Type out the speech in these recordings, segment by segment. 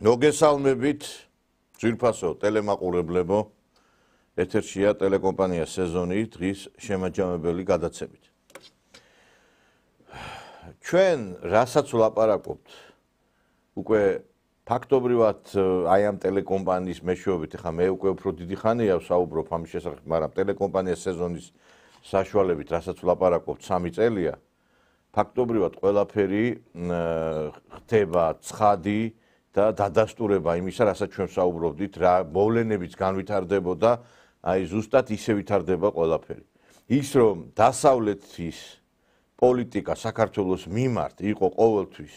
მოგესალმებით ძვირფასო ტელემაყურებლებო ეთერშია ტელეკომპანია სეზონი დღის შემაჯამებელი გადაცემით ჩვენ რასაც ვლაპარაკობთ უკვე ფაქტობრივად აი ამ ტელეკომპანიის მეშვეობით ხა მე უკვე უფრო დიდი ხანია ვსაუბრობ ამის შესახებ მაგრამ ტელეკომპანია სეზონის საშუალებით რასაც ვლაპარაკობთ 3 წელია ფაქტობრივად ყველაფერი ხდება ცხადი და დადასტურება იმისა, რასაც ჩვენ ვსაუბრობდით, რა მოვლენებიც განვითარდებოდა, აი ზუსტად ისე ვითარდება ყველაფერი. ის რომ დასავლეთის პოლიტიკა საქართველოს მიმართ იყო ყოველთვის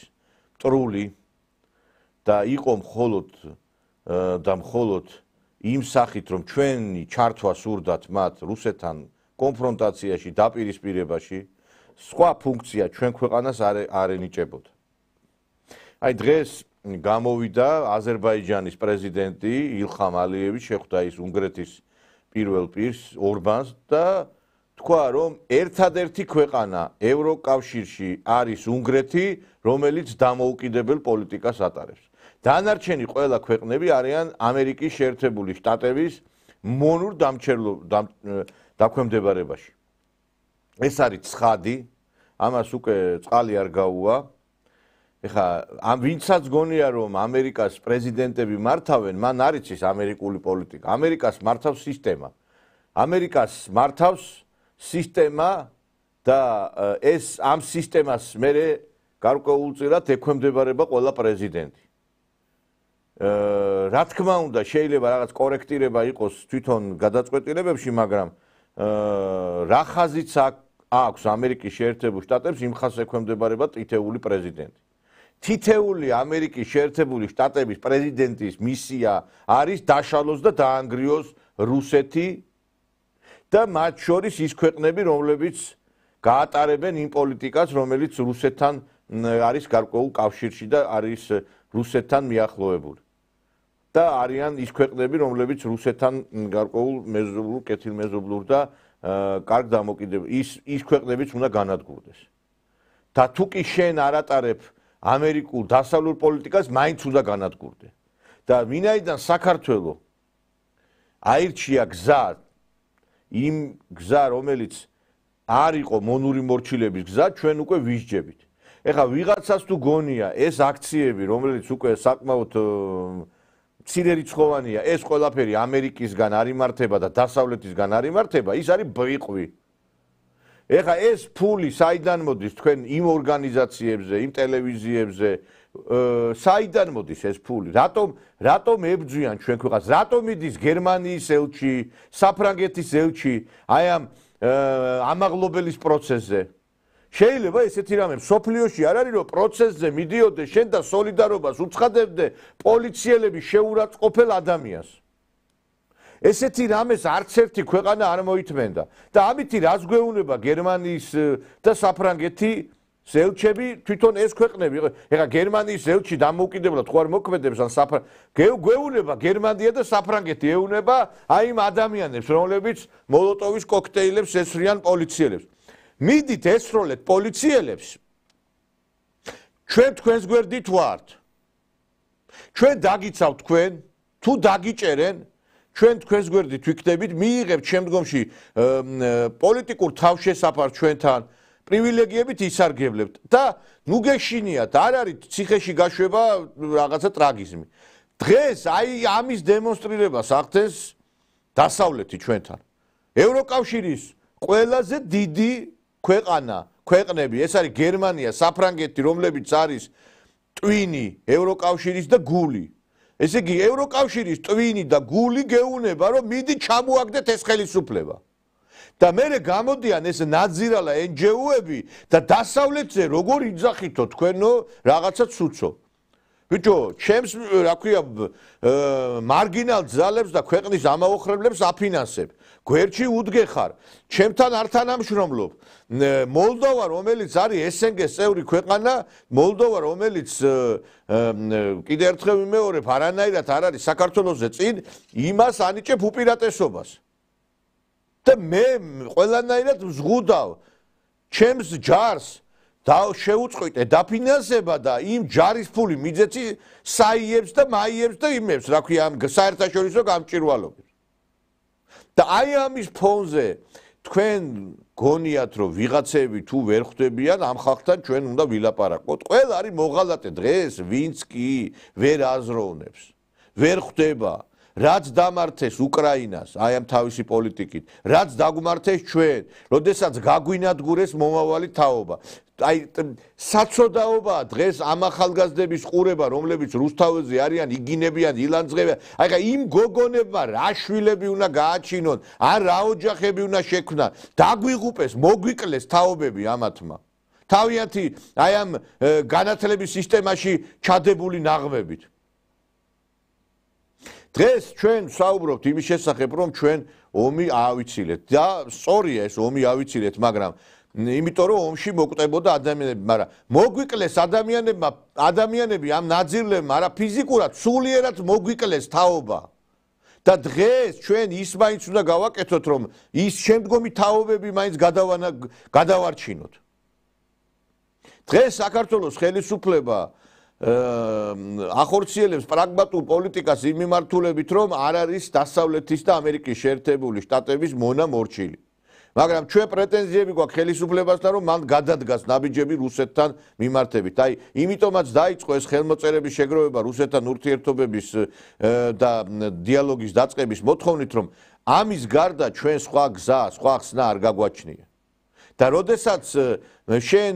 მტრული და იყო მხოლოდ იმ სახით, რომ ჩვენი ჩართვა სურდათ მათ რუსეთთან კონფრონტაციაში, დაპირისპირებაში, სხვა ფუნქცია ჩვენ ქვეყანას არ ენიჭებოდა. აი დღეს გამოვიდა აზერბაიჯანის პრეზიდენტი ილხამ ალიევი შეხვდა ის უნგრეთის პირველ პირს ორბანს და თქვა რომ ერთადერთი ქვეყანა ევროკავშირში არის უნგრეთი რომელიც დამოუკიდებელ პოლიტიკას ატარებს. დანარჩენი ყველა ქვეყნები არიან ამერიკის შეერთებული შტატების მონურ დაქვემდებარებაში. ეს არის ცხადი, ამას უკვე წყალი არ გაუვა. ეხა ამ ვინცაც გონია რომ ამერიკას პრეზიდენტები მართავენ, მან არ იცის ამერიკული პოლიტიკა. ამერიკას მართავს სისტემა. ამერიკას მართავს სისტემა და ეს ამ სისტემას მერე გარკვეულწილად ექვემდებარება ყველა პრეზიდენტი. რა თქმა უნდა, შეიძლება რაღაც კორექტირება იყოს თვითონ გადაწყვეტილებებში, მაგრამ რა ხაზიც აქვს ამერიკის შეერთებულ შტატებს, იმ ხაზს ექვემდებარება თითეული პრეზიდენტი. თითეული ამერიკის შეერთებული შტატების პრეზიდენტის მისია არის დაშალოს და დაანგრიოს რუსეთი და მათ შორის ის ქვეყნები, რომლებიც გაატარებენ იმ პოლიტიკას, რომელიც რუსეთთან არის გარკვეულ კავშირში და არის რუსეთთან მიახლოებული. და არიან ის ქვეყნები, რომლებიც რუსეთთან გარკვეულ მეზობლურ, კეთილმეზობლურ და კარგ დამოკიდებულ ის ქვეყნებიც უნდა განადგურდეს. და თუ კი შენ არ ატარებ ამერიკულ დასავლურ პოლიტიკას მაინც უნდა განადგურდე. და ვინაიდან საქართველოს აირჩია გზა, იმ გზა, რომელიც არ იყო მონური მორჩილების გზა, ჩვენ უკვე ვისჯებით. ეხლა ვიღაცას თუ გონია ეს აქციები, რომელიც უკვე საკმაოდ მცირერიცხოვანია, ეს ყველაფერი ამერიკისგან არ იმართება და დასავლეთისგან არ იმართება, ის არის ბრიყვი. ეხა ეს ფული საიდან მოდის თქვენ იმ ორგანიზაციებზე, იმ ტელევიზიებზე, საიდან მოდის ეს ფული? რატომ ებძვიან ჩვენ ქვეყანას? რატომ მიდის გერმანიის ელჩი, საფრანგეთის ელჩი აი ამ ამაღლობელის პროცესზე? შეიძლება ესეთი რამე სოფლიოში არ არის რომ პროცესზე მიდიოდე შენ და სოლიდარობას უცხადებდე პოლიციელების შეურაცხყოფელ ადამიანს. ესეთი რამეს არც ერთი ქვეყანა არ მოითმენდა და ამითი რას გვეუბნება გერმანიის და საფრანგეთის ელჩები თვითონ ეს ქვეყნები ეხლა გერმანიის ელჩი დამოუკიდებლად ხო არ მოქმედებს ან გვეუბნება გერმანია და საფრანგეთი ეუბნება აი იმ ადამიანებს რომლებიც მოლოტოვის კოქტეილებს ესვრიან პოლიციელებს მიდით ესროლეთ პოლიციელებს ჩვენ თქვენს გვერდით ვართ ჩვენ დაგიცავთ თქვენ თუ დაგიჭერენ ჩვენ თქვენს გვერდით ვიქნებით, მიიღებთ შემდგომში პოლიტიკურ თავშესაფარს ჩვენთან, პრივილეგიებით ისარგებლებთ და ნუ გეშინიათ, არ არის ციხეში გაშვება რაღაცა ტრაგიზმი. დღეს აი ამის დემონსტრირებას ახდენს დასავლეთი ჩვენთან. ევროკავშირის ყველაზე დიდი ქვეყნები, ეს არის გერმანია, საფრანგეთი, რომლებიც არის ტვინი ევროკავშირის და გული. ესე იგი ევროკავშირის ტვინი და გული გეუბნება რომ მიდი ჩამოაგდეთ ეს ხელისუფლება და მერე გამოდიან ეს ნაძირალა NGO-ები და დასავლეთზე როგორ იძახითო თქვენო რაღაცა ცუცო ბიჭო ჩემს რა ქვია მარგინალ ძალებს და ქვეყნის ამაოხრებლებს აფინანსებ გვერდში უდგეხარ ჩემთან არ თანამშრომლობ მოლდოვა რომელიც არის SNG-ს წევრი ქვეყანა მოლდოვა რომელიც კიდე ერთხელ ვიმეორებ არანაირად არ არის საქართველოსზე წინ იმას ანიჭებ უპირატესობას და მე ყველანაირად ვზღუდავ ჩემს ჯარს და შეუწყვიტე დაფინანსება და იმ ჯარის ფული მიძეცი საიებს და მაიებს და იმებს, რა ქვია, ამ საერთაშორისო გამჭვირვალობებს. და აი ამის ფონზე თქვენ გონიათ რომ ვიღაცები თუ ვერ ხვდებიან ამ ხალხთან ჩვენ უნდა ვილაპარაკოთ. ყველა არის მოღალატე დღეს, ვინც კი ვერ აზროვნებს, ვერ ხვდება რაც დამართეს უკრაინას, აი ამ თავისი პოლიტიკით, რაც დაგმართეს ჩვენ, როდესაც გაგვინადგურეს მომავალი თაობა. აი საცოდაობაა დღეს ამ ახალგაზრდების ყურება, რომლებიც რუსთაველზე არიან, იგინებიან, ილანძღებიან. აი ხა იმ გოგონებმა რა შვილები უნდა გააჩინონ, ან რა ოჯახები უნდა შექმნან, დაგვიღუპეს, მოგვიკლეს თაობები ამათმა. თავიანთი აი ამ განათლების სისტემაში ჩადებული ნაღმებით. დღეს ჩვენ საუბრობთ იმის შესახებ, რომ ჩვენ ომი ავიცილეთ და სწორია ეს ომი ავიცილეთ, მაგრამ იმიტომ რომ ომში მოკვდებოდა ადამიანები, მაგრამ მოგვიკლეს ადამიანები ამ ნაძირლებმა, არა ფიზიკურად, სულიერად მოგვიკლეს თაობა. და დღეს ჩვენ ის მაინც უნდა გავაკეთოთ, რომ ის შემდგომი თაობები მაინც გადავარჩინოთ. დღეს საქართველოს ხელისუფლება ახორციელებს პრაგმატულ პოლიტიკას იმ მიმართულებით, რომ არ არის დასავლეთის და ამერიკის შეერთებული შტატების მონა მორჩილი. მაგრამ ჩვენ პრეტენზიები გვაქვს ხელისუფლებასთან, რომ მან გადადგას ნაბიჯები რუსეთთან მიმართებით. აი, იმიტომაც დაიწყო ეს ხელმოწერების შეგროვება რუსეთთან ურთიერთობების და დიალოგის დაწყების მოთხოვნით, რომ ამის გარდა ჩვენ სხვა გზა, სხვა ხსნა არ გაგვაჩნია. და როდესაც შენ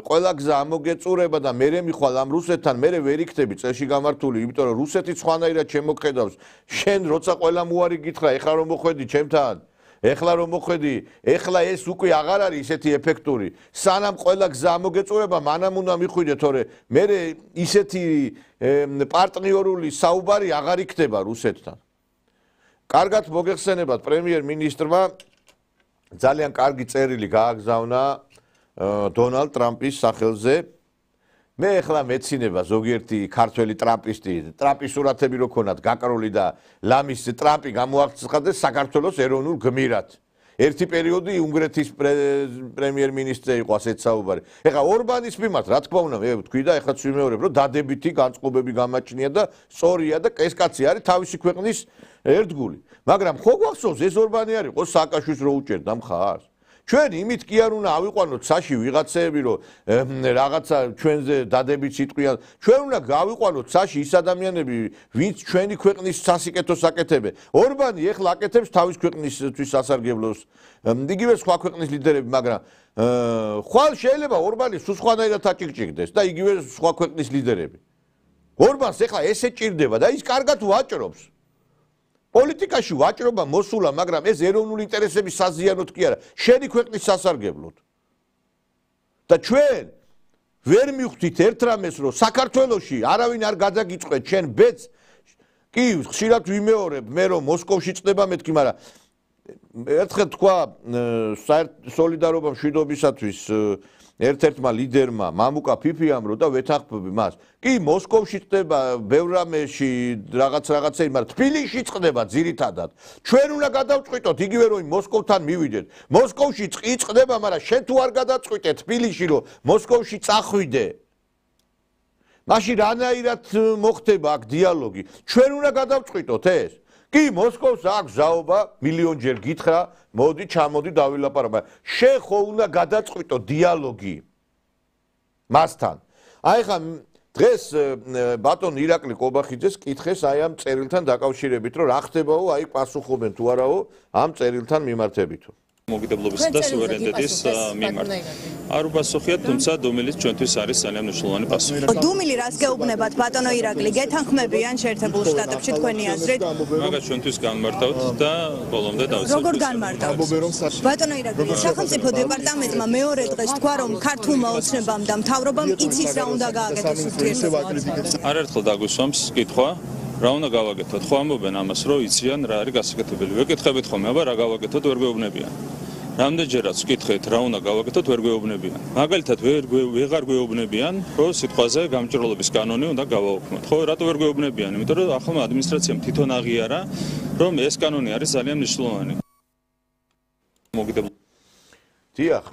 ყველა გზა ამოგეწურება და მე მიხვალ ამ რუსეთთან, მე ვერ იქნები წელში გამართული, იმიტომ რომ რუსეთი სხვანაირად შემოქმედავს. შენ როცა ყველა მოარი გითხრა, ეხლა რომ მოხვედი ჩემთან, ეხლა რომ მოხვედი, ეხლა ეს უკვე აღარ არის ისეთი ეფექტური. სანამ ყველა გზა ამოგეწურება, მანამ უნდა მიხვიდე, თორე მე ისეთი პარტნიორული საუბარი აღარ იქნება რუსეთთან. კარგად მოგეხსენებათ პრემიერ-მინისტრმა ძალიან კარგი წერილი გააგზავნა დონალდ ტრამპის სახელზე. მე ახლა მეცინება ზოგიერთი ქართველი ტრამპისტი, ტრამპის სურათები რო ქონათ გაკრული და ლამის ტრამპი გამოაცხადეს საქართველოს ეროვნულ გმირად. ერთი პერიოდი უნგრეთის პრემიერ-მინისტრი იყო ასეთ საუბარი. ეხლა ორბანის მიმართ, რა თქმა უნდა, მე ვთქვი და ეხლა ვიმეორებ, რომ დადებითი განწყობები გამაჩნია და სწორია და ეს კაცი არის თავისი ქვეყნის ერთგული. მაგრამ ხო გვახსოვს ეს ორბანი არ იყო სააკაშვილს რო უჭერდა მხარს. ჩვენ იმით კი არ უნდა ავიყვანოთ საში ვიღაცეები, რომ რაღაცა ჩვენზე დადებით სიტყვიან. ჩვენ უნდა გავიყვანოთ საში ის ადამიანები, ვინც ჩვენი ქვეყნის სასიკეთოს აკეთებენ. ორბანი ეხლა აკეთებს თავის ქვეყნისთვის სასარგებლოს, იგივე სხვა ქვეყნის ლიდერები, მაგრამ ხვალ შეიძლება ორბანი სულ სხვანაირად აჭიკჭიკდეს და იგივე სხვა ქვეყნის ლიდერები. ორბანს ეხლა ესე ჭირდება და ის კარგად ვაჭრობს. პოლიტიკაში ვაჭრობა მოსულა, მაგრამ ეს ეროვნული ინტერესების საზიანოდ კი არა, შენი ქვეყნის სასარგებლოდ. და ჩვენ ვერ მივხვდით ერთ რამეს, რომ საქართველოში არავინ არ გადაგიწყვეტ ჩვენ ბედს, კი ხშირად ვიმეორებ მე რომ მოსკოვში წდება მეთქი, მაგრამ ერთხელ თქვა სოლიდარობა მშვიდობისათვის ერთ-ერთმა ლიდერმა მამუკა ფიფიამ რომ და ვეთანხმები მას. კი მოსკოვში წდება ბევრ რამეში რაღაცეები, მაგრამ თბილისში წდება ძირითადად. ჩვენ უნდა გადავწყვიტოთ იგივე რომ მოსკოვთან მივიდეთ. მოსკოვში წდება, მაგრამ შენ თუ არ გადაწყვიტე თბილისში რომ მოსკოვში წახვიდე. მაშინ რანაირად მოხდება აქ დიალოგი? ჩვენ უნდა გადავწყვიტოთ ეს. კი მოსკოვს აქვს ზაობა, მილიონჯერ გითხრა, მოდი ჩამოდი დავილაპარაკო. შენ ხო უნდა გადაწყვიტო დიალოგი მასთან. აი ხა დღეს ბატონ ირაკლი კობახიძეს კითხეს აი ამ წერილთან დაკავშირებით, რომ რა ხდებაო, აი პასუხობენ თუ არაო ამ წერილთან მიმართებითო. მოგიდებლობის და სუვერენიტეტის მიმართ. არ უპასუხიათ, თუმცა დუმილის ჩვენთვის არის ძალიან მნიშვნელოვანი პასუხი. დუმილი რას გეუბნებათ ბატონო ირაკლი? გეთანხმებიან შეერთებულ შტატებში თქვენი აზრით? მაგას ჩვენთვის განმარტავთ და ბოლომდე დავიწყებთ. როგორ განმარტავთ? ბატონო ირაკლი, სახელმწიფო დეპარტამენტმა მეორე დღეს თქვა, რომ ქართულმა ოცნებამ და მთავრობამ იცის რა უნდა გააკეთოს ურთიერთობებში. არაერთხელ დაგვისვამს კითხვა. რა უნდა გავაკეთოთ? ხო ამბობენ ამას, რომ იციან რა არის გასაკეთებელი. ვეკითხებით ხოლმე, აბა რა გავაკეთოთ, ვერ გვეუბნებიან. რამდენჯერაც ვკითხეთ რა უნდა გავაკეთოთ, ვერ გვეუბნებიან. მაგალითად ვეღარ გვეუბნებიან, რომ სიტყვაზე გამჭვირვალობის კანონი უნდა გავაუქმოთ. ხო, რატო ვერ გვეუბნებიან? იმიტომ რომ ახალმა ადმინისტრაციამ თვითონ აღიარა, რომ ეს კანონი არის ძალიან მნიშვნელოვანი. მოგიდებლობა. დიახ.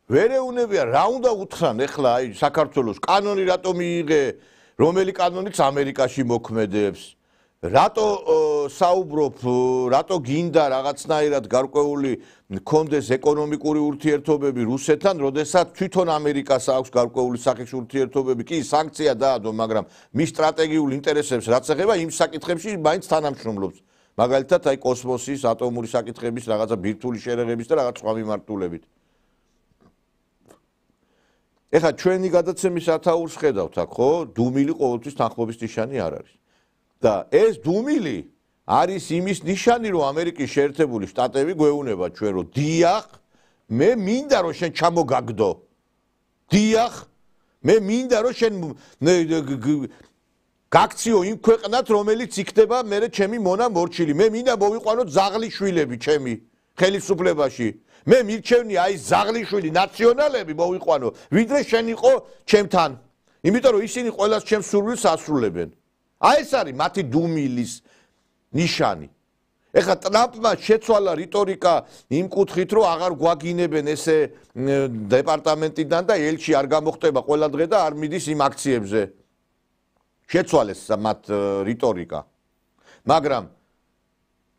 ვერეუნებია რა უნდა უთხრან ეხლა აი საქართველოს კანონი რატო მიიღე რომელი კანონიც ამერიკაში მოქმედებს რატო საუბრობ რატო გინდა რაღაცნაირად გარკვეული მქონდეს ეკონომიკური ურთიერთობები რუსეთთან როდესაც თვითონ ამერიკას აქვს გარკვეული სახის ურთიერთობები კი სანქცია დაადო მაგრამ მის სტრატეგიულ ინტერესებს რაც ეხება იმ საკითხებში მაინც თანამშრომლობს მაგალითად აი კოსმოსის ატომური საკითხების რაღაცა ბირთვული შერეღების და რაღაც სხვა მიმართულებით ეხლა ჩვენი გადაცემის ათაურს ხედავთ აქ ხო დუმილი ყოველთვის თანხმობის ნიშანი არ არის და ეს დუმილი არის იმის ნიშანი რომ ამერიკის შეერთებული შტატები გვეუბნება ჩვენ რომ დიახ მე მინდა რომ შენ ჩამოგაგდო დიახ მე მინდა რომ შენ გაქციო იმ ქვეყნად რომელიც იქნება მე ჩემი მონა მორჩილი მე მინდა მოვიყვანო ზაღლიშვილები ჩემი ხელისუფლებაში მე მირჩევნია აი ზაღლიშვილი ნაციონალები მოვიყვანო ვიდრე შენ იყო ჩემთან იმიტომ რომ ისინი ყველას ჩემს სურვილს ასრულებენ აი ეს არის მათი დუმილის ნიშანი ეხლა ტრამპმა შეცვალა რიტორიკა იმ კუთხით რომ აღარ გვაგინებენ ესე დეპარტამენტიდან და ელჩი არ გამოხდება ყველა დღე და არ მიდის იმ აქციებზე შეცვალეს მათ რიტორიკა მაგრამ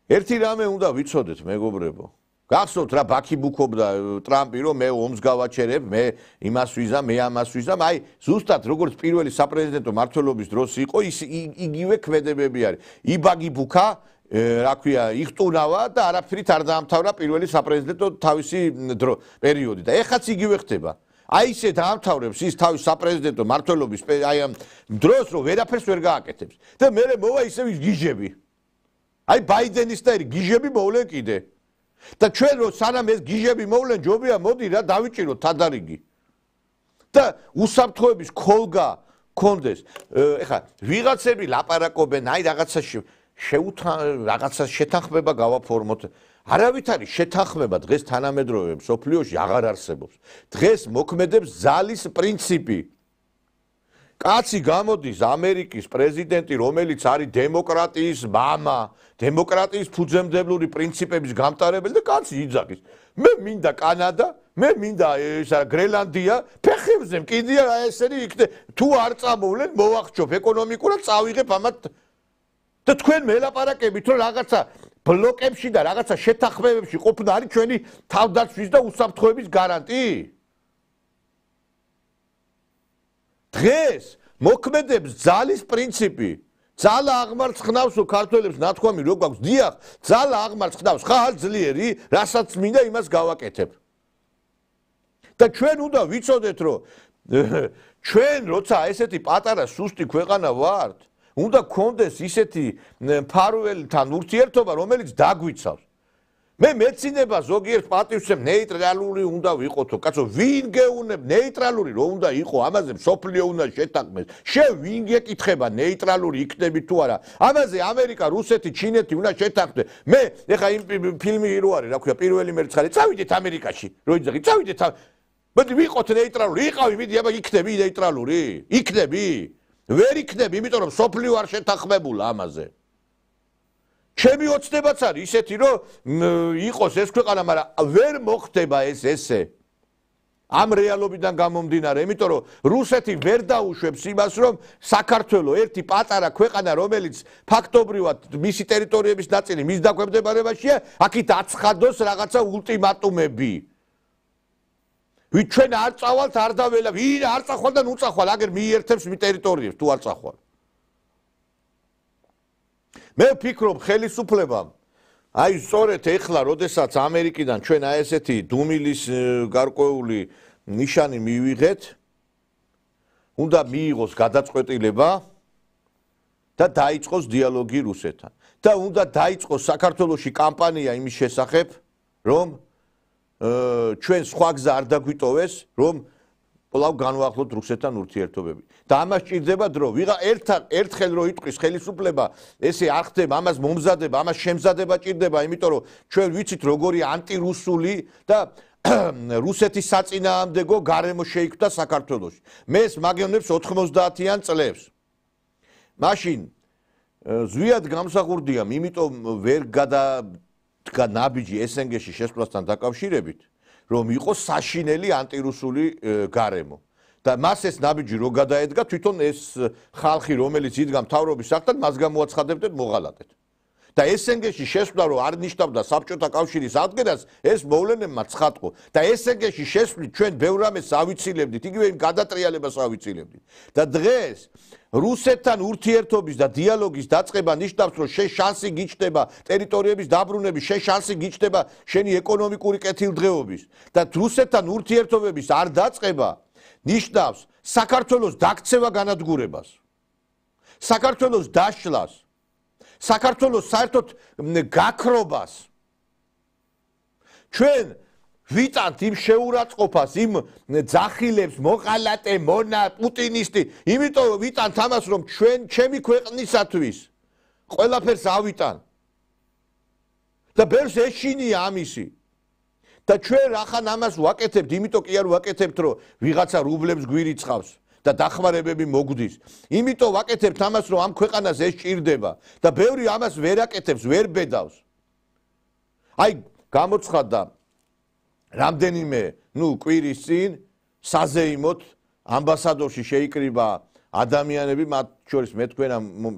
ერთი რამე უნდა ვიცოდეთ მეგობრებო გახსოვთ რა ბაქიბუქობდა ტრამპი რომ მე ომს გავაჩერებ მე იმას ვიზამ მე ამას ვიზამ აი ზუსტად როგორც პირველი საპრეზიდენტო მმართველობის დროს იყო ის იგივე ქმედებები არის იბაგიბუქა რა ქვია იხტუნავა და არაფრით არ დაამთავრა პირველი საპრეზიდენტო თავისი პერიოდი და ეხაც იგივე ხდება აი ისე დაამთავრებს ის თავის საპრეზიდენტო მმართველობის აი ამ დროს რომ ვერაფერს ვერ გააკეთებს და მე მოვა ისევ ის გიჟები აი ბაიდენისტერი გიჟები მოვლენ კიდე და ჩვენ რო სანამ ეს გიჟები მოვლენ ჯობია მოდი რა დავიჭიროთ თადარიგი და უსაფრთხოების ქოლგა კონდეს ეხლა ვიღაცები ლაპარაკობენ აი რაღაცა შეთანხმება გავაფორმოთ არავით არის შეთანხმება დღეს თანამედროვე მსოფლიოში აღარ არსებობს დღეს მოქმედებს ზალის პრინციპი კაცი გამოდის ამერიკის პრეზიდენტი რომელიც არის დემოკრატიის მამა დემოკრატიის ფუძემდებლური პრინციპების გამტარებელი და კაცი იძახის მე მინდა კანადა მე მინდა გრენლანდია ფეხებზე მკიდია ესენი იქნე თუ არ წამოვლენ მოვახჩობ ეკონომიკურად წავიღებ ამათ და თქვენ მელაპარაკებით რომ რაღაცა ბლოკებში და რაღაცა შეთანხმებებში ყოფნა არის ჩვენი თავდაცვის და უსაფრთხოების გარანტი დღეს მოქმედებს ძალის პრინციპი ძალა აღმარცხნავსო ქართველებს ნათქვამი რო გვაქვს დიახ ძალა აღმარცხნავს ხარ ძლიერი რასაც მინდა იმას გავაკეთებ და ჩვენ უნდა ვიცოდეთ რომ ჩვენ როცა ესეთი პატარა სუსტი ქვეყანა ვართ უნდა გქონდეს ისეთი მფარველთან ურთიერთობა რომელიც დაგვიცავს მე მეცინება ზოგიერთ პატივცემ ნეიტრალური უნდა ვიყოთო კაცო ვინ გეუნებ ნეიტრალური რო უნდა იყო ამაზე მსოფლიო უნდა შეთანხმდეს ვინ გეკითხება ნეიტრალური იქნები თუ არა ამაზე ამერიკა რუსეთი ჩინეთი უნდა შეთანხმდეს მე ეხა იმ ფილმი რო არის რა ქვია პირველი მერცხალი წავიდეთ ამერიკაში რო იძახი წავიდეთ მოდი ვიყოთ ნეიტრალური იყავი მიდი აბა იქნები ნეიტრალური იქნები ვერ იქნები იმიტომ რომ მსოფლიო არ შეთანხმებულა ამაზე ჩემი ოცნებაც არის ისეთი რომ იყოს ეს ქვეყანა მაგრამ ვერ მოხდება ეს ესე ამ რეალობიდან გამომდინარე იმიტომ რომ რუსეთი ვერ დაუშვებს იმას რომ საქართველოს ერთი პატარა ქვეყანა რომელიც ფაქტობრივად მისი ტერიტორიების ნაწილი მის დაქვემდებარებაშია აქით აცხადოს რაღაცა ულტიმატუმები ვით ჩვენ არ წავალთ არ დაველა ვინ არ წახვალ და ნუ წახვალ აგერ მიერთებს მი ტერიტორიებს თუ არ წახვალ მე ვფიქრობ ხელისუფლებამ აი სწორედ ეხლა როდესაც ამერიკიდან ჩვენ აი ესეთი დუმილის გარკვეული ნიშანი მივიღეთ უნდა მიიღოს გადაწყვეტილება და დაიწყოს დიალოგი რუსეთთან და უნდა დაიწყოს საქართველოში კამპანია იმის შესახებ რომ ჩვენ სხვა გზა არ დაგვიტოვეს რომ კვლავ განვახლოთ რუსეთთან ურთიერთობები და ამას ჭირდება დრო ერთხელ რო იტყვის ხელისუფლება ესე არ ხდება ამას მომზადება ამას შემზადება ჭირდება იმიტომ რომ ჩვენ ვიცით როგორი ანტირუსული და რუსეთის საწინააღმდეგო გარემო შეიქმნა საქართველოში მე ეს მაგევნებს 90-იან წლებს მაშინ ზვიად გამსახურდია იმიტომ ვერ გადადგა ნაბიჯი SNG-ში შესვლასთან დაკავშირებით რომ იყოს საშინელი ანტირუსული გარემო. და მას ეს ნაბიჯი რო გადაედგა, თვითონ ეს ხალხი, რომელიც იდგა მთავრობის სახლთან, მას გამოაცხადებდნენ მოღალატედ. და SNG-ში შესვლა რო არ ნიშნავდა საბჭოთა კავშირის ადგენას, ეს მოვლენებმა ცხადყო. და SNG-ში შესვლით ჩვენ ბევრ რამეს ავიცილებდით, იგივე იმ გადატრიალებას ავიცილებდით. და დღეს რუსეთთან ურთიერთობის და დიალოგის დაწყება ნიშნავს, რომ შენ შანსი გიჩნდება ტერიტორიების დაბრუნების, შენ შანსი გიჩნდება შენი ეკონომიკური კეთილდღეობის და რუსეთთან ურთიერთობების არ დაწყება ნიშნავს საქართველოს დაქცევა განადგურებას, საქართველოს დაშლას, საქართველოს საერთოდ გაქრობას. ჩვენ ვიტანთ იმ შეურაცხყოფას, იმ ძახილებს, მოყალატე, მონა, პუტინისტი, იმიტომ ვიტანთ ამას, რომ ჩემი ქვეყნისათვის ყველაფერს ავიტან. და ბევრს ეშინია ამისი. და ჩვენ ახან ამას ვაკეთებთ, იმიტომ კი არ ვაკეთებთ, რომ ვიღაცა რუბლებს გვირიცხავს და დახმარებები მოგდის. იმიტომ ვაკეთებთ ამას, რომ ამ ქვეყანას ეს ჭირდება და ბევრი ამას ვერ აკეთებს, ვერ ბედავს. აი, გამოცხადდა რამდენიმე, კვირის წინ საზეიმოთ ამბასადორში შეიკრიბა ადამიანები, მათ შორის მე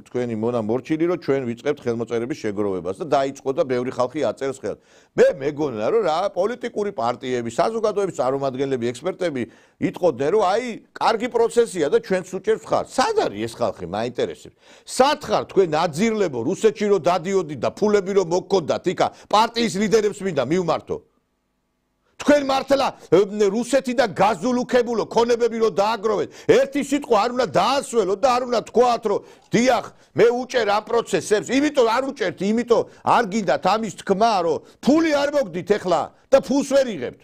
თქვენი მონა მორჩილი, რომ ჩვენ ვიწყებთ ხელმოწერების შეგროვებას და დაიწყო და ბევრი ხალხი აწერს ხელს. მე მეგონა, რომ რა პოლიტიკური პარტიები, საზოგადოების წარმომადგენლები, ექსპერტები იტყოდნენ, რომ აი, კარგი პროცესია და ჩვენც უჭერს ხარს. სად არის ეს ხალხი, მაინტერესებს. სად ხარ თქვენ აძირლებო, რუსეთში რომ დადიოდით და ფულები რომ მოგქონდათ, იქა პარტიის ლიდერებს მინდა მივმართო. თქვენ მართლა რუსეთიდან გაზულუქებულო ქონებები რომ დააგროვეთ, ერთი სიტყვა არ უნდა დაასველოთ და არ უნდა თქვათ, რომ დიახ, მე უჭერ ამ პროცესებს, იმიტომ არ უჭერთ, იმიტომ არ გინდათ ამის თქმა, რომ ფული არ მოგდით ეხლა და ფულს ვერ იღებთ.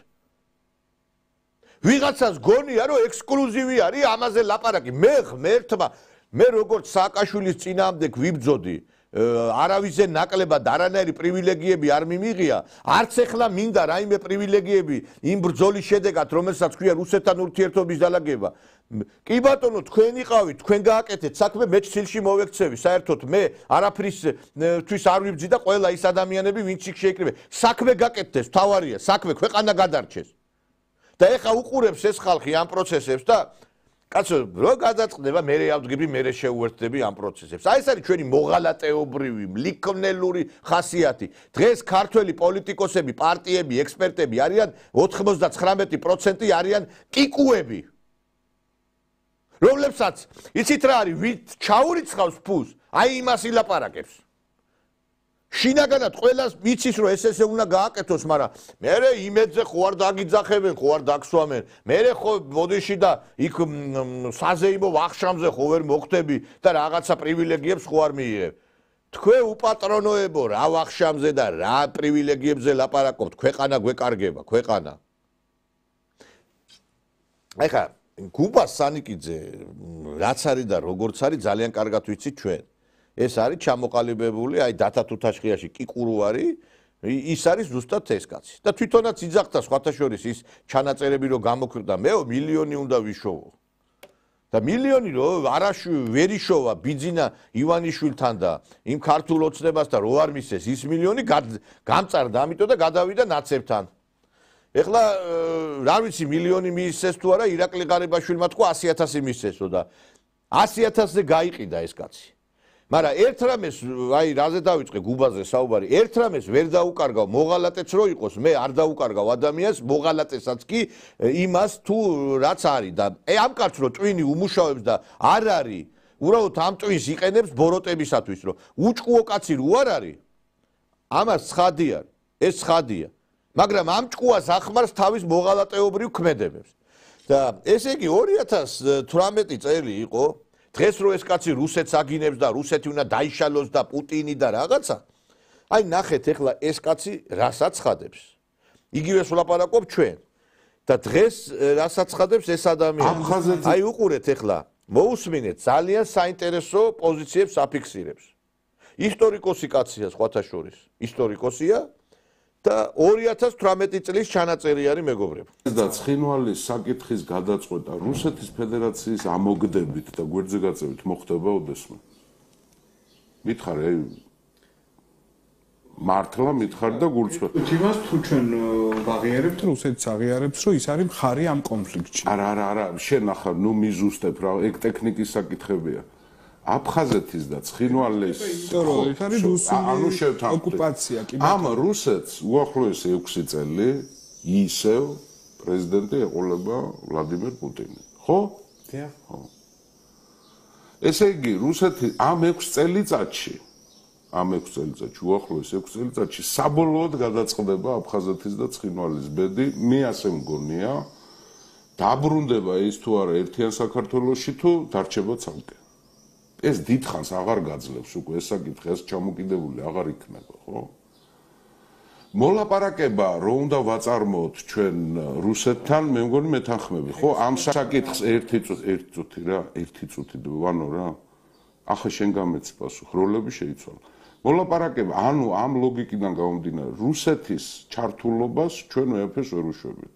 ვიღაცას გონია, რომ ექსკლუზივი არის ამაზე ლაპარაკი. მე ღმერთმა, მე როგორც სააკაშვილის წინააღმდეგ ვიბრძოდი, არავისზე ნაკლებად არანაირი პრივილეგიები არ მიმიღია, არც ეხლა მინდა რაიმე პრივილეგიები იმ ბრძოლის შედეგად, რომელსაც ქვია რუსეთთან ურთიერთობის დალაგება. კი ბატონო, თქვენ იყავით, თქვენ გააკეთეთ საქმე, მე ცილში მოვექცევი, საერთოდ მე არაფრისთვის არ ვიბძი და ყველა ის ადამიანები, ვინც იქ შეიკრიბე, საქმე გაკეთდეს, თავარია, საქმე ქვეყანა გადარჩეს. და ეხლა უყურებს ეს ხალხი ამ პროცესებს და კაცო, რო გადაწყდება, მე ავდგები, მე შეუერთდები ამ პროცესებს. აი ეს არის ჩვენი მოღალატეობრივი, ლიქნელური ხასიათი. დღეს ქართველი პოლიტიკოსები, პარტიები, ექსპერტები არიან 99% არიან კიკუები. რომლებსაც იცით რა არის, ვით ჩაურიცხავს ფულს, აი იმას ილაპარაკებს. შინაგანად ყველას იცის, რომ ეს უნდა გააკეთოს, მაგრამ მერე იმედზე ხო არ დაგიძახებენ, ხო არ დაგსვამენ. მერე ხო ბოდიში და იქ საზეიმო ვახშამზე ხო ვერ მოხდები და რაღაცა პრივილეგიებს ხო არ მიიღებ. თქვენ უპატრონოებო რა ვახშამზე და რა პრივილეგიებზე ლაპარაკობთ, ქვეყანა გვეკარგება, ქვეყანა. ეხლა გუბას სანიკიძე რაც არის და როგორც არის ძალიან კარგად ვიცით ჩვენ. ეს არის ჩამოყალიბებული, აი დათათუთაშხიაში კიკურო არის, ის არის ზუსტად ეს კაცი. და თვითონაც იძახდა სხვათა შორის ის ჩანაწერები რომ გამოქვეყნდა, მე მილიონი უნდა ვიშოვო. და მილიონი რომ ვერ იშოვა ბიძინა ივანიშვილთან და იმ ქართულ ოცნებასთან რო არ მისცეს, ის მილიონი გამწარდა ამიტომ და გადავიდა ნაცებთან. ეხლა რა ვიცი მილიონი მიისცეს თუ არა, ირაკლი ღარიბაშვილმა თქვა 100.000 მიისცესო და 100.000-ზე გაიყიდა ეს კაცი. მაგრამ ერთ რამეს, აი რაზე დავიწყე გუბაზე საუბარი, ერთ რამეს ვერ დაუკარგავ, მოღალატეც რო იყოს, მე არ დაუკარგავ ადამიანს, მოღალატესაც კი იმას თუ რაც არის და ამ კაცს რო ტვინი უმუშავებს და არ არის, უბრალოდ ამ ტვინს იყენებს ბოროტებისათვის, რომ უჭკუო კაცი რო არ არის, ამას ცხადია, ეს ცხადია. მაგრამ ამ ჭკუას ახმარს თავის მოღალატეობრივ ქმედებებს. და ესე იგი 2018 წელი იყო დღეს რო ეს კაცი რუსეთს აგინებს და რუსეთი უნდა დაიშალოს და პუტინი და რაღაცა, აი ნახეთ ეხლა ეს კაცი რას აცხადებს. იგივეს ვლაპარაკობ ჩვენ. და დღეს რას აცხადებს ეს ადამიანი. აი უყურეთ ეხლა, მოусმინეთ, ძალიან საინტერესო პოზიციებს აფიქსირებს. ისტორიკოსი კაცია სხვათა შორის, ისტორიკოსია და 2018 წლის ჩანაწერი არის მეგობრებო. და ცხინვალის საკითხის გადაწყვეტა რუსეთის ფედერაციის ამოგდებით და გვერდზე გაწევით მოხდება ოდესმე. მითხარ, მართლა მითხარი და გულწრფელი. იმას თუ ჩვენ ვაღიარებთ, რუსეთს აღიარებს, რომ ის არის მხარი ამ კონფლიქტში. არა, შენ ახლა ნუ მიზუსტებ რა, ეგ ტექნიკის საკითხებია. აფხაზეთის და ცხინვალის ანუ ოკუპაცია კი ამ რუსეთს უახლოესი 6 წელი ისევ პრეზიდენტი ეყოლება ვლადიმერ პუტინი. ხო? დიახ. ხო. ესე იგი, რუსეთი ამ 6 წელიწადში უახლოეს 6 წელიწადში საბოლოოდ გადაწყდება აფხაზეთის და ცხინვალის ბედი, მე ასე მგონია, დაბრუნდება ის თუ არა ერთიან საქართველოში თუ დარჩება ცალკე. ეს დიდხანს აღარ გაძლევს უკვე ეს საკითხი, ეს ჩამოკიდებული აღარ იქნება, ხო? მოლაპარაკება რომ უნდა ვაწარმოოთ ჩვენ რუსეთთან, მე მგონი მეთანხმები, ხო? ამ საკითხს ერთი წუთი ვანო რა. ახლა შენ გამეცი პასუხი, როლები შეიცვალა. მოლაპარაკება, ანუ ამ ლოგიკიდან გამომდინარე, რუსეთის ჩართულობას ჩვენ ვეფერს ვერ უშვებით.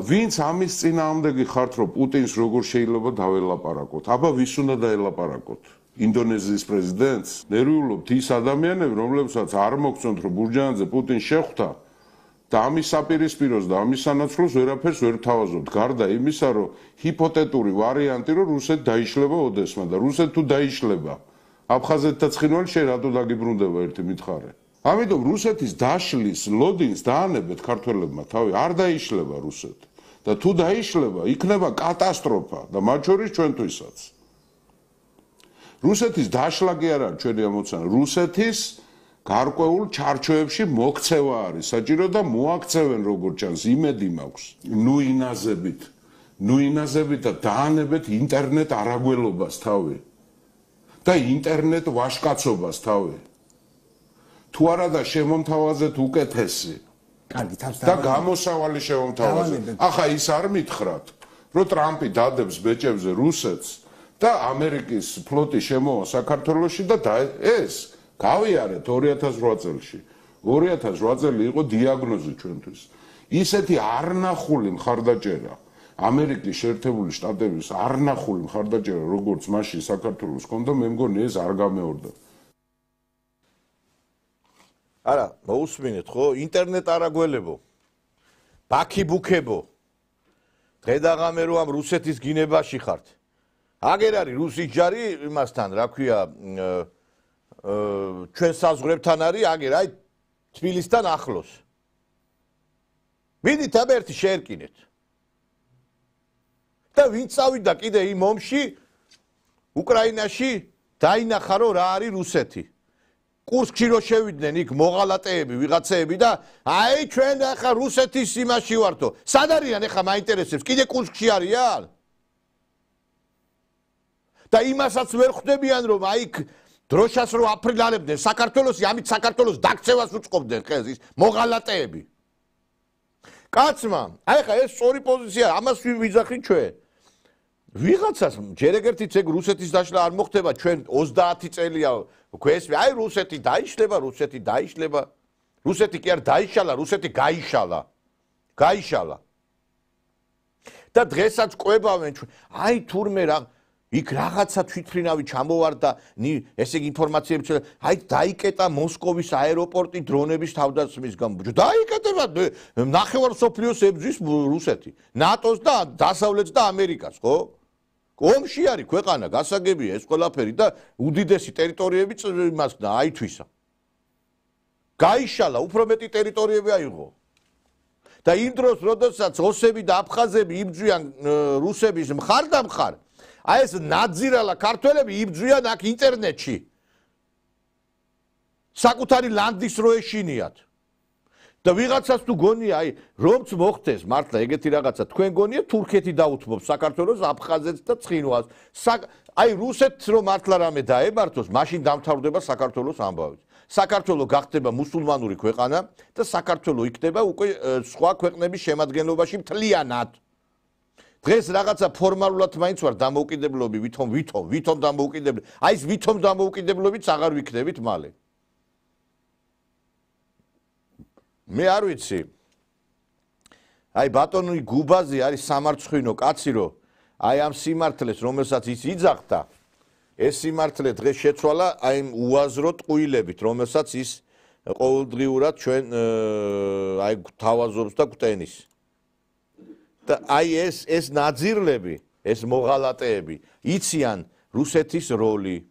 ვინც ამის წინააღმდეგი ხართ, რომ პუტინს როგორ შეიძლება დაველაპარაკოთ? აბა ვის უნდა დაელაპარაკოთ? ინდონეზიის პრეზიდენტს? ნერვიულობთ ის ადამიანები, რომლებსაც არ მოგწონთ, რომ ბურჯანაძე პუტინს შეხვდა და ამის საპირისპიროს და ამის სანაცვლოს ვერაფერს ვერ თავაზობთ. გარდა იმისა, რომ ჰიპოთეტური ვარიანტი, რომ რუსეთი დაიშლება ოდესმა და რუსეთი თუ დაიშლება, აფხაზეთი და ცხინვალი შენ რატო დაგიბრუნდება ერთი მითხარე? ამიტომ რუსეთის დაშლის ლოდინს დაანებეთ ქართველებმა თავი, არ დაიშლება რუსეთი. და თუ დაიშლება, იქნება კატასტროფა და მათ შორის ჩვენთვისაც. რუსეთის დაშლა კი არ არის ჩვენი ამოცანა, რუსეთის გარკვეულ ჩარჩოებში მოქცევა არის საჭირო და მოაქცევენ როგორც ჩანს, იმედი მაქვს. ნუ ინაზებით და დაანებეთ ინტერნეტ არაგველობას თავი და ინტერნეტ ვაშკაცობას თავი. თუ არა და შემომთავაზეთ უკეთესი და გამოსავალი შემომთავაზეთ. ახლა ის არ მითხრათ, რომ ტრამპი დადებს ბეჭებზე რუსეთს და ამერიკის ფლოტი შემოვა საქართველოში და ეს გავიარეთ 2008 წელში. 2008 წელი იყო დიაგნოზი ჩვენთვის. ისეთი არნახული მხარდაჭერა ამერიკის შეერთებული შტატების არნახული მხარდაჭერა როგორც მაშინ საქართველოს ჰქონდა, მე მგონი ეს არ გამეორდა. არა, მოусმინეთ ხო? ინტერნეტ არაგველებო. ბაქი ბუქებო. დღე და ღამე რომ ამ რუსეთის გინებაში ხართ. აგერ არის რუსის ჯარი იმასთან, რა ქვია, ჩვენ საზღვრებთან არის, აგერ აი თბილისთან ახლოს. მიდით ამ ერთი შეერკინეთ. და ვინც წავიდა კიდე იმ ომში უკრაინაში დაინახა რომ რა არის რუსეთი. კურსკში რო შევიდნენ იქ მოღალატეები, ვიღაცეები და აი ჩვენ ახლა რუსეთის იმაში ვართო. სად არიან ახლა მაინტერესებს? კიდე კურსკში არიან? და იმასაც ვერ ხვდებიან რომ აი დროშას რო აფრილალებდნენ საქართველოსი, ამით საქართველოს დაქცევას უწყობდნენ ხელს ის მოღალატეები. კაცმა, აი ხა ეს სწორი პოზიცია, ამას ვიძახით ჩვენ. ვიღაცას ჯერ ეგერთიც ეგ რუსეთის დაშლა არ მოხდება, ჩვენ 30 წელია გვესმე, აი რუსეთი დაიშლება, რუსეთი კი არ დაიშალა, რუსეთი გაიშალა. და დღესაც ყვებავენ ჩვენ, აი თურმე რა იქ რაღაცა თვითმფრინავი ჩამოვარდა, ესე იგი ინფორმაციები, აი დაიკეტა მოსკოვის აეროპორტი დრონების თავდასხმის გამო. დაიკეტება ნახევარ მსოფლიოს ებრძვის რუსეთი, ნატოს და დასავლეთს და ამერიკას, ხო? ომში არის ქვეყანა, გასაგებია ეს ყველაფერი და უდიდესი ტერიტორიები იმას აითვისა. გაიშალა, უფრო მეტი ტერიტორიები აიღო. და იმ დროს, როდესაც ოსები და აფხაზები იბრძვიან რუსების მხარდამხარ, აი ეს ნაძირალა ქართველები იბრძვიან აქ ინტერნეტში. საკუთარი ლანდის რო ეშინიათ. და ვიღაცას თუ გონია, აი რომც მოხდეს მართლა ეგეთი რაღაცა, თქვენ გონია თურქეთი დაუთმობს საქართველოს, აფხაზეთს და ცხინვალს. აი რუსეთს რომ მართლა რამე დაემართოს, მაშინ დამთავრდება საქართველოს ამბავი. საქართველო გახდება მუსულმანური ქვეყანა და საქართველო იქნება უკვე სხვა ქვეყნების შემადგენლობაში მთლიანად. დღეს რაღაცა ფორმალურად მაინც ვარ დამოუკიდებლობი, ვითომ დამოუკიდებლობი. აი ეს ვითომ დამოუკიდებლობიც აღარ ვიქნებით მალე. მე არ ვიცი. აი ბატონი გუბაზი არის სამარცხვინო კაცი, რომ აი ამ სიმართლეს, რომელსაც ის იძახდა, ეს სიმართლე დღეს შეცვალა აი უაზრო ტყუილებით, რომელსაც ის ყოველდღიურად ჩვენ აი თავაზობს და გვტენის. და აი ეს ნაძირლები, ეს მოღალატეები იციან რუსეთის როლი,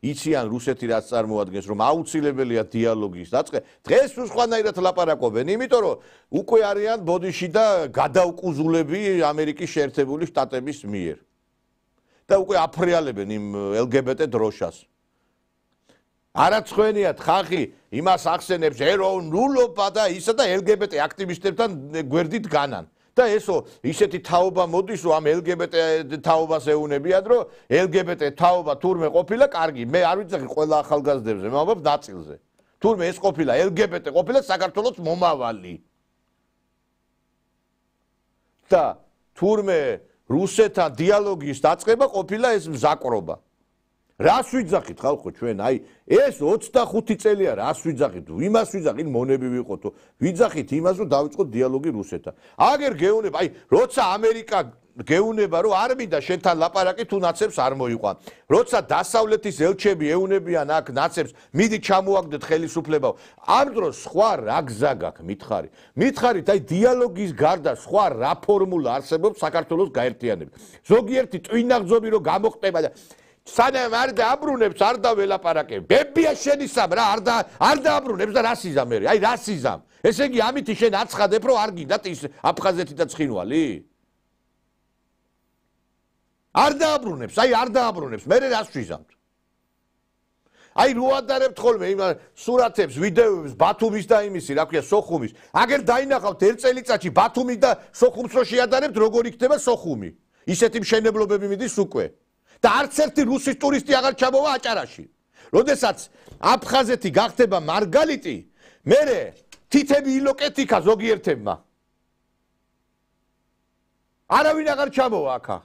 იციან რუსეთი რაც წარმოადგენს, რომ აუცილებელია დიალოგის დაწყება. დღეს სხვანაირად ლაპარაკობენ, იმიტომ რომ უკვე არიან ბოდიში და გადაუკუზულები ამერიკის შეერთებული შტატების მიერ. და უკვე აფრიალებენ იმ LGBT დროშას. არაცხვენიათ ხალხი იმას ახსენებს ეროვნულობა და ისა და LGBT აქტივისტებთან გვერდით განან. და ესო ისეთი თაობა მოდის, რომ ამ LGBT თაობას ეუნებიან, რომ LGBT თაობა თურმე ყოფილა კარგი, მე არ ვიცი ყველა ახალგაზრდებზე, მე ვამბობ ნაწილზე. თურმე ეს ყოფილა LGBT ყოფილა საქართველოს მომავალი. და თურმე რუსეთთან დიალოგის დაწყება ყოფილა ეს მზაკრობა. რას ვიძახით ხალხო ჩვენ? აი ეს 25 წელია რას ვიძახით? იმას ვიძახით მონები ვიყოთო. ვიძახით იმას რომ დავიწყოთ დიალოგი რუსეთთან. აგერ გეუნება, აი როცა ამერიკა გეუნება რომ არ მინდა შენთან ლაპარაკი თუ ნაცებს არ მოიყვან. როცა დასავლეთის ელჩები ეუნებიან აქ ნაცებს, მიდი ჩამოაგდეთ ხელისუფლებაო. ამ დროს სხვა რა გზა გაქვს მითხარი? მითხარით აი დიალოგის გარდა სხვა რა ფორმულა არსებობს საქართველოს გაერთიანების. ზოგიერთი ტვინაღძობი რომ გამოხტება და სანამ არ დააბრუნებს არ დაველაპარაკებ. ბებია შენი სამ რა არ დააბრუნებს და რას იზამ მე? აი რას იზამ? ესე იგი ამით შენ აცხადებ რომ არ გინდათ ის აფხაზეთი და ცხინვალი? არ დააბრუნებს, აი არ დააბრუნებს. მე რას ვიზამთ? აი რო ადარებთ ხოლმე იმ სურათებს, ვიდეოებს ბათუმის და იმისი, რა ქვია, სოხუმის. აგერ დაინახავთ ერთ წელიწადში ბათუმი და სოხუმს რო შეადარებთ, როგორ იქნება სოხუმი? ისეთი მშენებლობები მიდის უკვე. და არც ერთი რუსის ტურისტი აღარ ჩამოვა აჭარაში. როდესაც აფხაზეთი გახდება მარგალიტი, მერე თითები ილოკეთიკა ზოგიერთებმა. არავინ აღარ ჩამოვა აქა.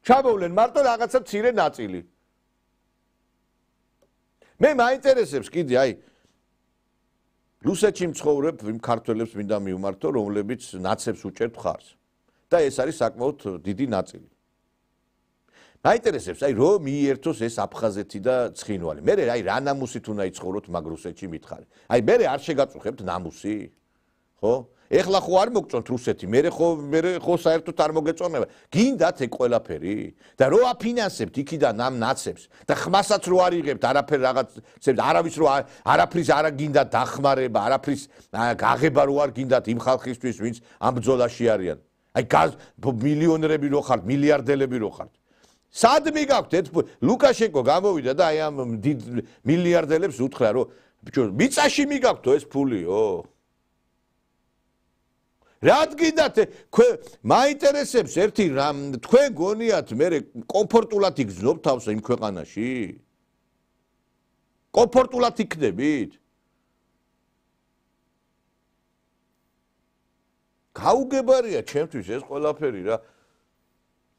ჩამოვლენ მარტო რაღაცა მცირე ნაწილი. მე მაინტერესებს კიდე აი რუსეთში მცხოვრებ იმ ქართველებს მინდა მივმართო, რომლებიც ნაცებს უჭერთ მხარს. და ეს არის საკმაოდ დიდი ნაწილი. მაინტერესებს აი რომ მიერთოს ეს აფხაზეთი და ცხინვალი. მე აი რა ნამუსით უნდა იცხოვროთ მაგ რუსეთში მითხარი. აი მე არ შეგაწუხებთ ნამუსი? ხო? ეხლა ხო არ მოგწონთ რუსეთი, მე ხო საერთოდ არ მოგეწონება. გინდათ ეგ ყველაფერი? და რო აფინანსებთ იქიდან ამ ნაცებს და ხმასაც რო არ იღებთ არაფერ რაღაცებს, არავის რო არაფრის არ გინდათ დახმარება, არაფრის გაღება რო არ გინდათ იმ ხალხისთვის, ვინც ამ ბრძოლაში არიან. აი მილიონერები რო ხართ, მილიარდელები რო ხართ. სად მიგაქვთ? ლუკაშენკო გამოვიდა და აი ამ მილიარდელებს უთხრა რომ ბიჭო, მიწაში მიგაქვთო ეს ფულიო? რად გინდათ? მაინტერესებს ერთი რამ თქვენ გონიათ მე კომფორტულად იგრძნობ თავს იმ ქვეყანაში? კომფორტულად იქნებით? გაუგებარია ჩემთვის ეს ყველაფერი რა.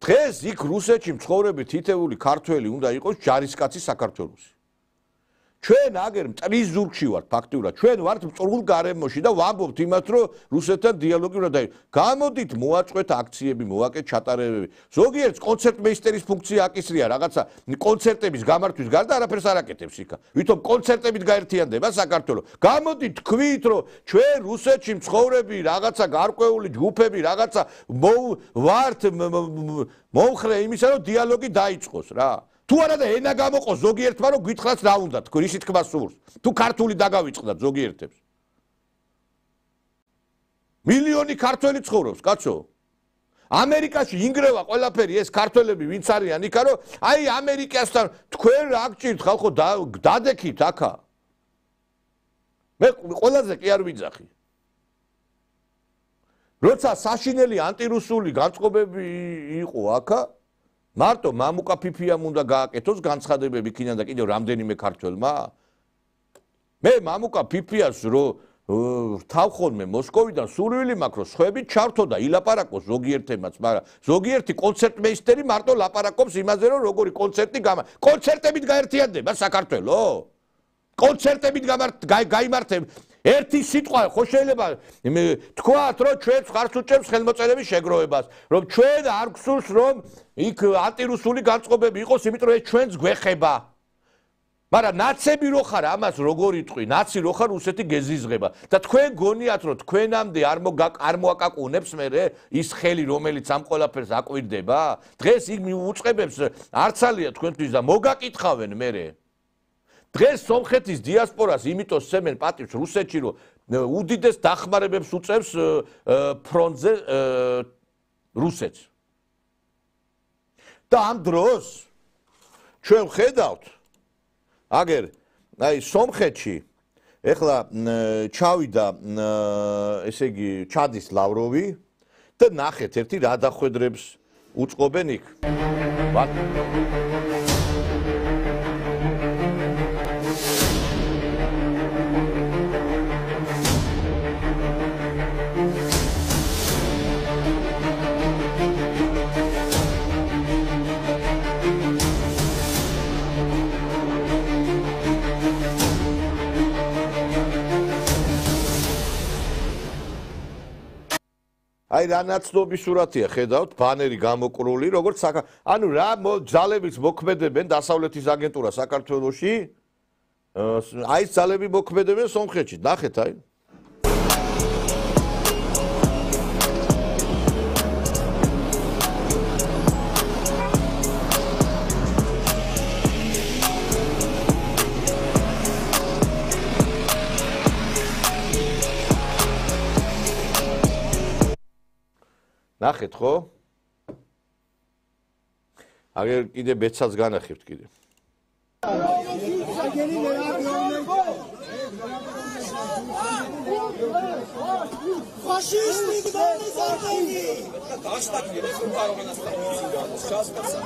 დღეს იქ რუსეთში მცხოვრები თითეული ქართველი უნდა იყოს ჯარისკაცი საქართველოსი. ჩვენ აგერ მტრის ზურგში ვართ ფაქტიურად. ჩვენ ვართ მწრულ გარემოში და ვამბობთ იმას, რომ რუსეთთან დიალოგი უნდა დაიწყოს. გამოდით, მოაწყვეთ აქციები, მოვაკეთ ჩატარებები. ზოგიერთს კონცერტმეისტერის ფუნქცია აკისრია, რაღაცა კონცერტების გამართვის გარდა არაფერს არ აკეთებს იქა. ვითომ კონცერტებით გაერთიანდება საქართველო. გამოდით, თქვით, რომ ჩვენ რუსეთში მცხოვრები რაღაცა გარკვეული ჯგუფები, რაღაცა ვართ მომხრე იმისა, რომ დიალოგი დაიწყოს რა. თუ არა და ენა გამოყოს ზოგიერთმა რომ გითხრათ რა უნდა თქვენ ისი თქმა სურს თუ ქართული დაგავიწყდათ ზოგიერთებს მილიონი ქართველი ცხოვრობს კაცო ამერიკაში ინგრევა ყველაფერი ეს ქართველები ვინც არიან იქა რომ აი ამერიკასთან თქვენ რა გჭირთ ხალხო დადექით აქა მე ყველაზე კი არ ვიძახი როცა საშინელი ანტირუსული განწყობები იყო აქა მარტო მამუკა ფიფიამ უნდა გააკეთოს განცხადებები იქიდან და კიდევ რამდენიმე ქართველმა მე მამუკა ფიფიას რო თავხონმე მოსკოვიდან სურვილი მაქვს რომ სხვები ჩართო და ილაპარაკოს ზოგიერთებმაც მაგრამ ზოგიერთი კონცერტმეისტერი მარტო ლაპარაკობს იმაზე რომ როგორი კონცერტებით გაერთიანდება საქართველო კონცერტებით გაიმართებ ერთი სიტყვა ხო შეიძლება თქვათ რომ ჩვენს ხარს უჭერს ხელმოწერების შეგროვებას რომ ჩვენ არ გსურს რომ იქ ანტირუსული განწყობები იყოს იმიტომ რომ ეს ჩვენს გვეხება მაგრამ ნაცები რო ხარ ამას როგორ იტყვი ნაცი რო ხარ რუსეთი გეზიზღება და თქვენ გონიათ რომ თქვენამდე არ მოაკაკუნებს მე ის ხელი რომელიც ამ ყველაფერს აკვირდება დღეს იქ უწყებებს არცალია თქვენთვის და მოგაკითხავენ მე დღეს სომხეთის დიასპორას იმიტომ სცემენ პატივს რუსეთში რომ უდიდეს დახმარებებს უწევს ფრონტზე რუსეთს და ამ დროს ჩვენ ხედავთ აგერ აი სომხეთში ეხლა ჩავიდა ესე იგი ჩადის ლავროვი და ნახეთ ერთი რა დახვედრებს უწყობენ იქ აი რა ნაცნობის სურათია ხედავთ ბანერი გამოკრული როგორც ანუ რა ძალებიც მოქმედებენ დასავლეთის აგენტურა საქართველოში აი ძალები მოქმედებენ სომხეთში ნახეთ აი ნახეთ ხო? აგერ კიდე ბეცაც განახებთ კიდე. ფაშისტი გმირზარდენი! დაშტაკი ეს რომ კაროგანას ჩასკაცა.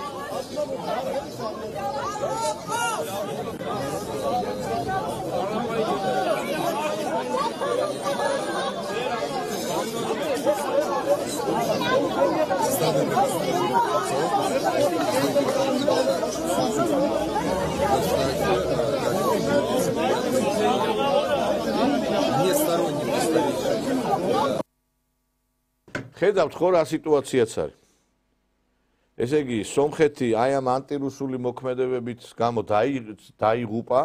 ხედავთ ხო რა სიტუაციაც არის. ესე იგი, სომხეთი აი ამ ანტირუსული მოქმედებებით გამო დაიღუპა,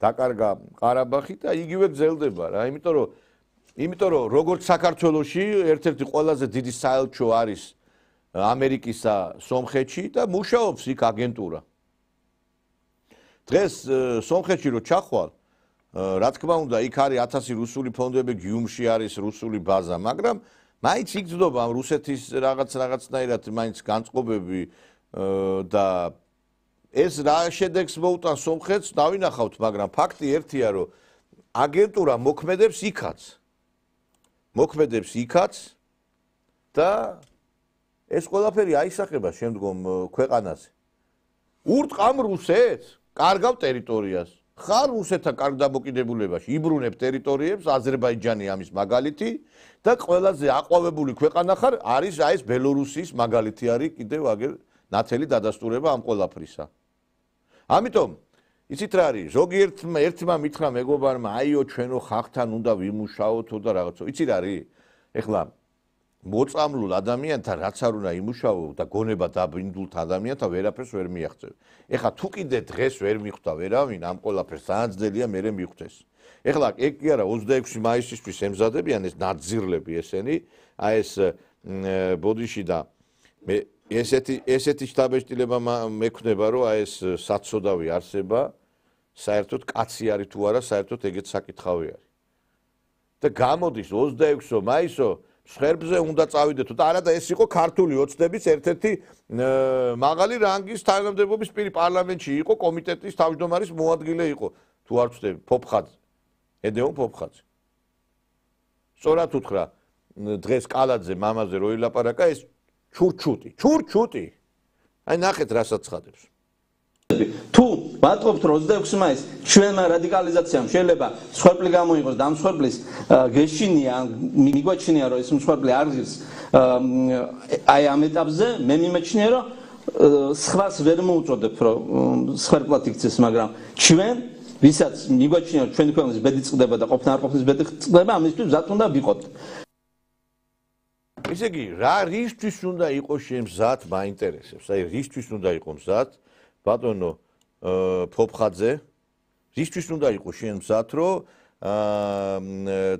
დაკარგა ყარაბაღი და იგივე გრძელდება რა, იმიტომ რომ როგორც საქართველოში ერთ-ერთი ყველაზე დიდი საელჩო არის ამერიკისა სომხეთში და მუშაობს იქ აგენტურა. დღეს სომხეთში რო ჩახვალ, რა თქმა უნდა, იქ არის 1000 რუსული ფონდები, გიუმში არის რუსული ბაზა, მაგრამ მაინც იგრძნობა ამ რუსეთის რაღაცნაირად მაინც განწყობები და ეს რა შედეგს მოუტანს სომხეთს, დავინახავთ, მაგრამ ფაქტი ერთია, რომ აგენტურა მოქმედებს იქაც და ეს ყველაფერი აისახება შემდგომ ქვეყანაზე. ურტყამ რუსეთს, კარგავ ტერიტორიას. ხარ რუსეთთან კარგ დამოკიდებულებაში, იბრუნებ ტერიტორიებს, აზერბაიჯანი ამის მაგალითი და ყველაზე აყვავებული ქვეყანა ხარ არის აი ეს ბელორუსიის მაგალითი არის კიდევ აგერ ნათელი დადასტურება ამ ყველაფრისა. ამიტომ იცით რა არის, ერთმა მითხრა მეგობარმა, აიო ჩვენო ხალხთან უნდა ვიმუშაოთო და რაღაცო. იცი რა არის? ეხლა მოწამლულ ადამიანთან რაც არ უნდა იმუშაო და გონება დაბინდულთ ადამიანთან ვერაფერს ვერ მიაღწევ. ეხლა თუ კიდე დღეს ვერ მიხვდა ვერავინ ამ ყველაფერს საანძდელია მერე მიხვდეს. ეხლა ეგ კი არა 26 მაისისთვის ემზადებიან ეს ნაძირლები ესენი, აი ეს ბოდიში და მე ესეთი შტაბეშტილება მექნება რომ აი ეს საცოდავი არსება საერთოდ კაცი არის თუ არა, საერთოდ ეგეც საკითხავი არის. და გამოდის 26 მაისო სხერბზე უნდა წავიდეთო და არა და ეს იყო ქართული ოცნების ერთ-ერთი მაღალი რანგის თანამდებობის პირი პარლამენტში იყო კომიტეტის თავმჯდომარის მოადგილე იყო თუ არ ვცდები ფოფხაძე ედეონ ფოფხაძე სწორად უთხრა დღეს კალაძე მამაზე რო ილაპარაკა ეს ჩურჩუტი აი ნახეთ რასაც ცხადებს თუ ვატყობთ რომ 26 მაისს ჩვენმა რადიკალიზაციამ შეიძლება მსხვერპლი გამოიღოს და ამ მსხვერპლის გეშინია მიგვაჩნია რომ ეს მსხვერპლი არ ღირს აი ამ ეტაპზე მე მიმეჩნია რომ სხვას ვერ მოუწოდებ რომ მსხვერპლად იქცეს მაგრამ ჩვენ ვისაც მიგვაჩნია ჩვენი ქვეყნის ბედი წყდება და ყოფნა არ ყოფნის ბედი წყდება, ამისთვის მზად უნდა ვიყოთ. ესე იგი, რა რისთვის უნდა იყოს შენ მზად მაინტერესებს? აი, რისთვის უნდა იყოს მზად? ბატონო ფოფხაძე, რისთვის უნდა იყოს შენ მზად, რომ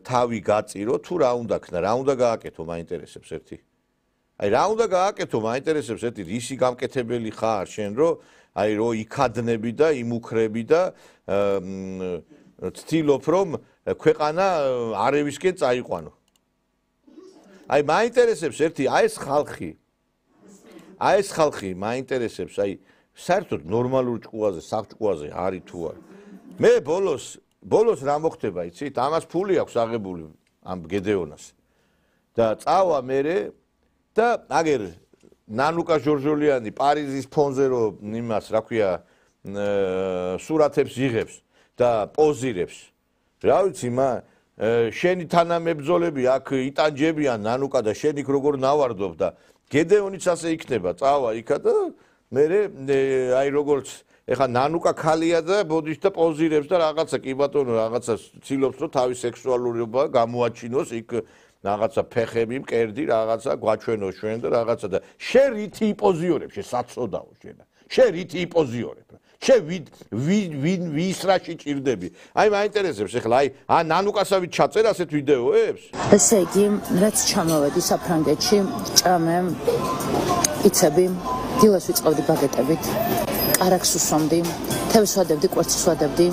თავი გაწირო, თუ რა უნდა ქნა, რა უნდა გააკეთო მაინტერესებს ერთი? აი, რა უნდა გააკეთო მაინტერესებს ერთი, რისი გამკეთებელი ხარ შენ, რომ აი რო იქადნები და იმუქრები და ცდილობ რომ ქვეყანა არევისკენ წაიყვანო. აი მაინტერესებს ერთი აი ეს ხალხი მაინტერესებს აი საერთოდ ნორმალურ ჭკუაზე, საფჭკუაზე არის თუ არა. მე ბოლოს რა მოხდება იცით? ამას ფული აქვს აღებული ამ გედეონას. და წავა მერე და აგერ ნანუკა ჟორჟოლიანი პარიზის ფონზე რომ იმას რა ქვია სურათებს იღებს და პოზირებს. რა ვიცი შენი თანამებრძოლები აქ იტანჯებიან ნანუკა და შენ იქ როგორ ნავარდობ და გედეონიც ასე იქნება, წავა იქა და მე აი როგორც ეხა ნანუკა ქალია და ბოდიშ და პოზირებს და რაღაცა კი ბატონო რაღაცა ცდილობს რომ თავის სექსუალურობა გამოაჩინოს იქ რაღაცა ფეხები, მკერდი, რაღაცა გვაჩვენო ჩვენ და რაღაცა და შენ რითი იპოზიორებ, შენ საწოდაო შენა. შენ რითი იპოზიორებ? შენ ვის რაში ჭირდები? აი მაინტერესებს ეხლა აი ნანუკასავით ჩაწერ ასეთ ვიდეოებს? ესე იგი, რაც ჩამოვედი საფრანგეთში, ჭამე, პიცები, დილას ვიწყებდი ბაგეტებით, კარაქს უსვამდი, თევზს ვადებდი, კვერცხს ვადებდი.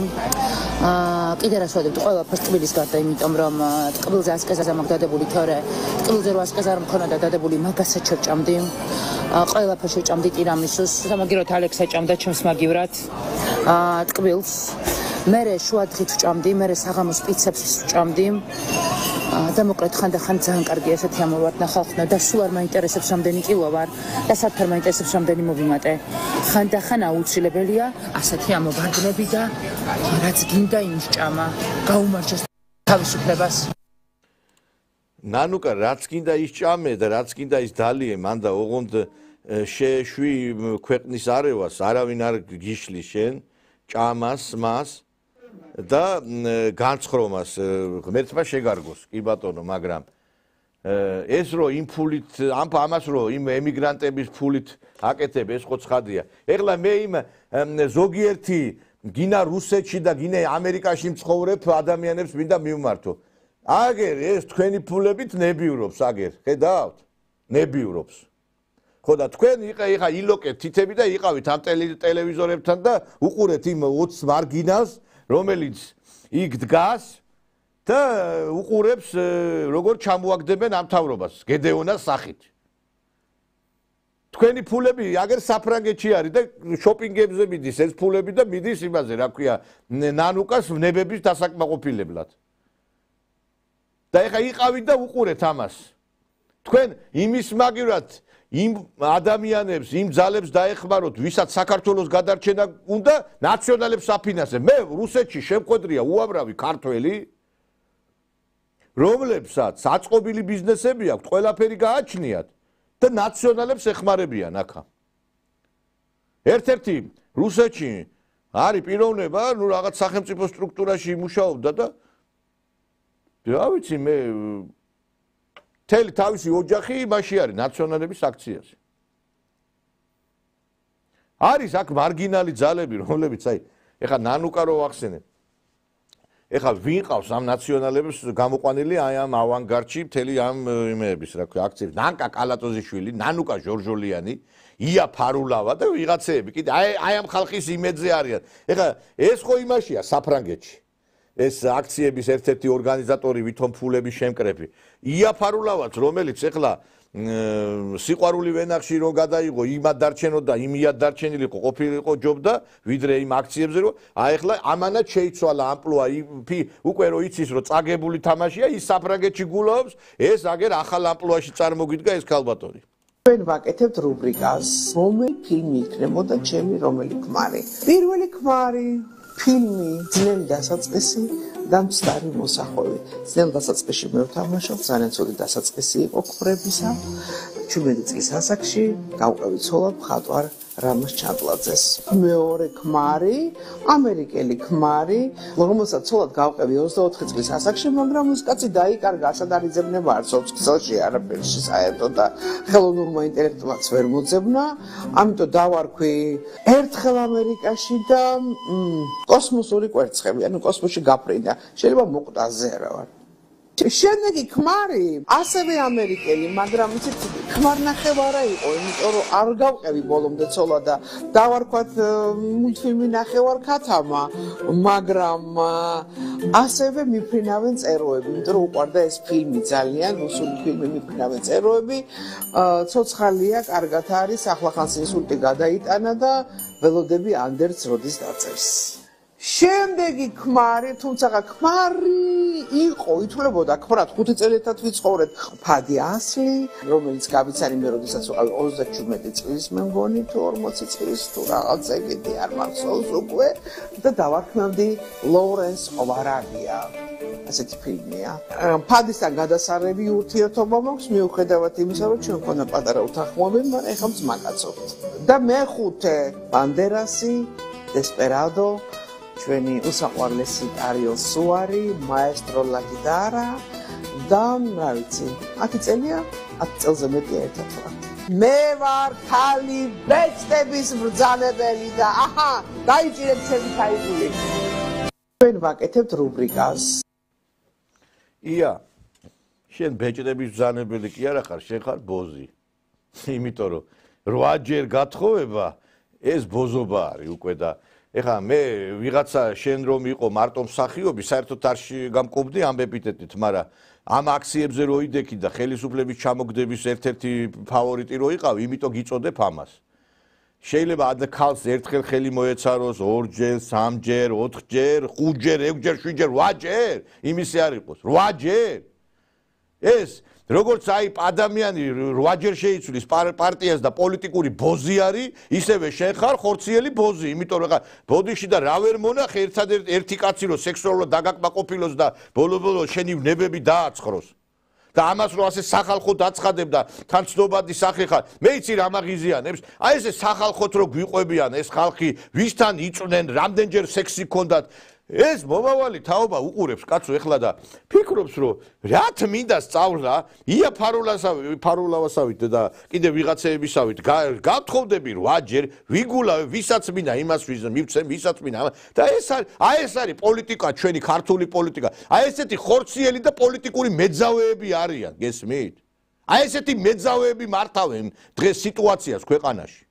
კიდე რას ვადებდი, ყველაფერს ტკბილის გარდა, იმიტომ რომ ტკბილზე ასკეზაზე მაქვს დადებული თორე, ტკბილზე რო ასკეზა არ მქონოდა დადებული, მაგასაც შევჭამდი. ყველაფერს შევჭამდი ტირამისუს, სამაგიეროდ ალექსა ჭამდა ჩემს მაგივრად. ტკბილს. მერე შუადღით ვჭამდი, მერე საღამოს პიცებს ვჭამდი. და მოკლედ ხანდახან ძალიან კარგი ესეთი ამოვარდნა ხალხნა და სულ არ მაინტერესებს რამდენი კილო ვარ და საერთოდ არ მაინტერესებს რამდენი მოვიმატე. ხანდახან აუცილებელია ასეთი ამოვარდნები და რაც გინდა იმის ჭამა. გაუმარჯოს თავისუფლებას. ნანუკა რაც გინდა ის ჭამე და რაც გინდა ის დალიე, მან და ოღონდ შეშვი ქვეყნის არევას, არავინ არ გიშლის შენ ჭამას მას. და განცხრომას ღმერთმა შეგარგოს კი ბატონო მაგრამ ეს რო იმ ფულით ამას რო იმ ემიგრანტების ფულით აკეთებ ეს ხო ცხადია ეხლა მე იმ ზოგიერთი გინა რუსეთში და გინა ამერიკაში მცხოვრებ ადამიანებს მინდა მივმართო აგერ ეს თქვენი ფულებით ნებიურობს აგერ ხედავთ ნებიურობს ხო და თქვენ ეხა ილოკეთ თითები და იყავით ამ ტელევიზორებთან და უყურეთ იმ 20 მარგინალს რომელიც იქ დგას და უყურებს როგორ ჩამოაგდებენ ამ თავრობას გედეონას სახით. თქვენი ფულები აგერ საფრანგეთში არის და შოპინგებზე მიდის ეს ფულები და მიდის იმაზე რა ქვია ნანუკას ნებების დასაკმაყოფილებლად. და ეხა იყავით და უყურეთ ამას. თქვენ იმის მაგივრად იმ ადამიანებს, იმ ძალებს დაეხმაროთ, ვისაც საქართველოს გადარჩენა უნდა, ნაციონალებს აფინანსებ. მე რუსეთში შემკვედრია უამრავი ქართველი, რომლებსაც აწყობილი ბიზნესები აქვთ, ყველაფერი გააჩნიათ და ნაციონალებს ეხმარებიან აქა. ერთ-ერთი რუსეთში არის პიროვნება, ნუ რაღაც სახელმწიფო სტრუქტურაში იმუშაობდა და რა ვიცი მე თელი თავისი ოჯახი იმაში არის ნაციონალების აქციაზე. არის აქ მარგინალი ძალები, რომლებიც აი, ეხა ნანუკა რო ვახსენე. ეხა ვინ ყავს ამ ნაციონალებს გამოყვანილი აი ამ ავანგარდში მთელი ამ იმეების, რა ქვია, აქციები. ნანკა კალატოზიშვილი, ნანუკა ჟორჟოლიანი, ია ფარულავა და ვიღაცეები. კიდე აი ამ ხალხის იმედზე არიან. ეხა ეს ხო იმაშია საფრანგეთში. ეს აქციების ერთ-ერთი ორგანიზატორი ვითომ ფულების შემკრეფი. ია ფარულავაც, რომელიც ეხლა სიყვარული ვენახში რომ გადაიღო, იმად დარჩენო და იმიად დარჩენილიყო, ყოფილიყო ჯობდა, ვიდრე იმ აქციებზე რომ აი ეხლა ამანაც შეიცვალა ამპლუა, უკვე რომ იცის რომ წაგებული თამაშია, ის საფრანგეთში გულობს, ეს აგერ ახალ ამპლუაში წარმოგიდგა ეს ქალბატონი. ჩვენ ვაკეთებთ რუბრიკას, რომელი ფილმი იქნებოდა ჩემი რომელი ქმარი. პირველი ქმარი ფილმი ძნელი დასაწყისი და მცდარი მოსახვევი. ძნელ დასაწყისში მე ვთამაშობ, ძალიან ცუდი დასაწყისი იყო ქმრებისა. 17 წლის ასაკში გავყევი ცოლად მხატვარ რამაზ ჩანტლაძეს. მეორე ქმარი, ამერიკელი ქმარი, რომელსაც ცოლად გავყევი 24 წლის ასაკში, მაგრამ ის კაცი დაიკარგა, ასად არ იძებნება არც 20 წელში არაფერში საერთოდ და ხელოვნურმა ინტელექტმაც ვერ მოძებნა, ამიტომ დავარქვი ერთხელ ამერიკაში და კოსმოსური კვერცხები, ანუ კოსმოსში გაფრინდა. შეიძლება მოკვდაზე არა ვარ. შემდეგი ქმარი ასევე ამერიკელი, მაგრამ იცით ქმარნახევარა იყო, იმიტომ რომ არ გავყევი ბოლომდე ცოლა და დავარქვათ მულტფილმი ნახევარ ქათამა, მაგრამ ასევე მიფრინავენ წეროები, იმიტომ რომ უყვარდა ეს ფილმი ძალიან, რუსული ფილმი მიფრინავენ წეროები, ცოცხალია, კარგად არის, ახლახანს ინსულტი გადაიტანა და ველოდები ანდერს როდის დაწერს. შემდეგი ქმარი, თუმცა ქმარი იყო, ითვლებოდა ქმრად 5 წელიწად ვიცხოვრეთ, ფადი ასლი, რომელიც გავიცანი მე როდესაც ვიყავი 37 წლის მე მგონი თუ 40 წლის თუ რაღაც ეგეთი არ მახსოვს უკვე და დავარქმევდი ლოურენს ყვარაგია. ასეთი ფილმია. ფადისთან გადასარევი ურთიერთობა მაქვს, მიუხედავად იმისა, რომ ჩვენ მქონდა პატარა უთანხმოები, მაგრამ ეხლა მზმაკაცობთ. და მეხუთე ბანდერასი, დესპერადო ჩვენი უსაყვარლესი კარიო სუარი, მაესტრო ლაგიდარა და რა ვიცი, 10 წელია, 10 წელზე მეტია ერთად ვარ. მე ვარ ქალი ბეჭდების მბრძანებელი და აჰა, დაიჭირეთ ჩემი ქაიგული. ჩვენ ვაკეთებთ რუბრიკას. ია, შენ ბეჭდების მბრძანებელი კი არა ხარ, შენ ხარ ბოზი. იმიტომ რომ 8 ჯერ გათხოვება ეს ბოზობა არის უკვე და ეხლა მე ვიღაცა შენ რომ იყო მარტო მსახიობი, საერთოდ არ გამკობდი ამ ეპიტეტით, მაგრამ ამ აქციებზე რო იდექი და ხელისუფლების ჩამოგდების ერთ-ერთი ფავორიტი რო იყავი, იმიტომ გიწოდებ ამას. შეიძლება ადრე ქალს ერთხელ ხელი მოეცაროს 2 ჯერ, 3 ჯერ, 4 ჯერ, 5 ჯერ, 6 ჯერ, 7 ჯერ, 8 ჯერ, იმისი არ იყოს, 8 ჯერ. ეს როგორც აი ადამიანი 8 ჯერ შეიცვლის პარტიას და პოლიტიკური ბოზი არის, ისევე შენ ხარ ხორციელი ბოზი, იმიტომ რომ ბოდიში და რა ვერ მონახე ერთადერთი ერთი კაცი რომ სექსუალურად დაგაკმაყოფილოს და ბოლო-ბოლო შენი ვნებები დააცხროს. და ამას რო ასე სახალხო დაცხადებ და თან ცნობადი სახე ხარ, მე იცი რა მაგიზიანებს, აი ესე სახალხოთ რო გვიყვებიან ეს ხალხი, ვისთან იწვნენ, რამდენჯერ სექსი ქონდათ, ეს მომავალი თაობა უყურებს კაცო ეხლა და ფიქრობს რომ რათ მინდა სწავლა, ია ფარულავასავით და კიდე ვიღაცეებისავით გავთხოვდები 8 ჯერ, ვიგულავ ვისაც მინდა იმას მივცემ, ვისაც მინდა და ეს არის პოლიტიკა, ჩვენი ქართული პოლიტიკა. აი ესეთი ხორციელი და პოლიტიკური მეძავეები არიან, გესმით? აი ესეთი მეძავეები მართავენ დღეს სიტუაციას ქვეყანაში.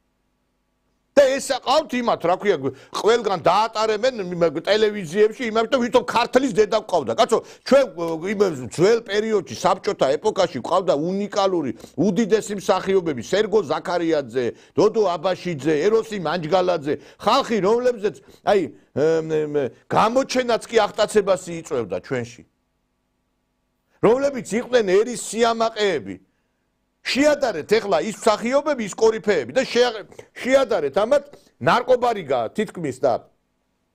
და ეს აყავთ იმათ, რა ქვია, ყველგან დაატარებენ ტელევიზიებში, იმათო ვითომ ქართლის დედა ყავდა. კაცო, ჩვენ იმ ძველ პერიოდში, საბჭოთა ეპოქაში ყავდა უნიკალური, უდიდესი მსახიობები, სერგო ზაქარიაძე, დოდო აბაშიძე, ეროსი მანჯგალაძე, ხალხი, რომლებზეც აი გამოჩენაც კი აღტაცებას იწევდა ჩვენში. რომლებიც იყვნენ ერის სიამაყეები. შეადარეთ ეხლა ის მსახიობები, ის კორიფეები და შეადარეთ ამათ ნარკობარიგა თითქმის და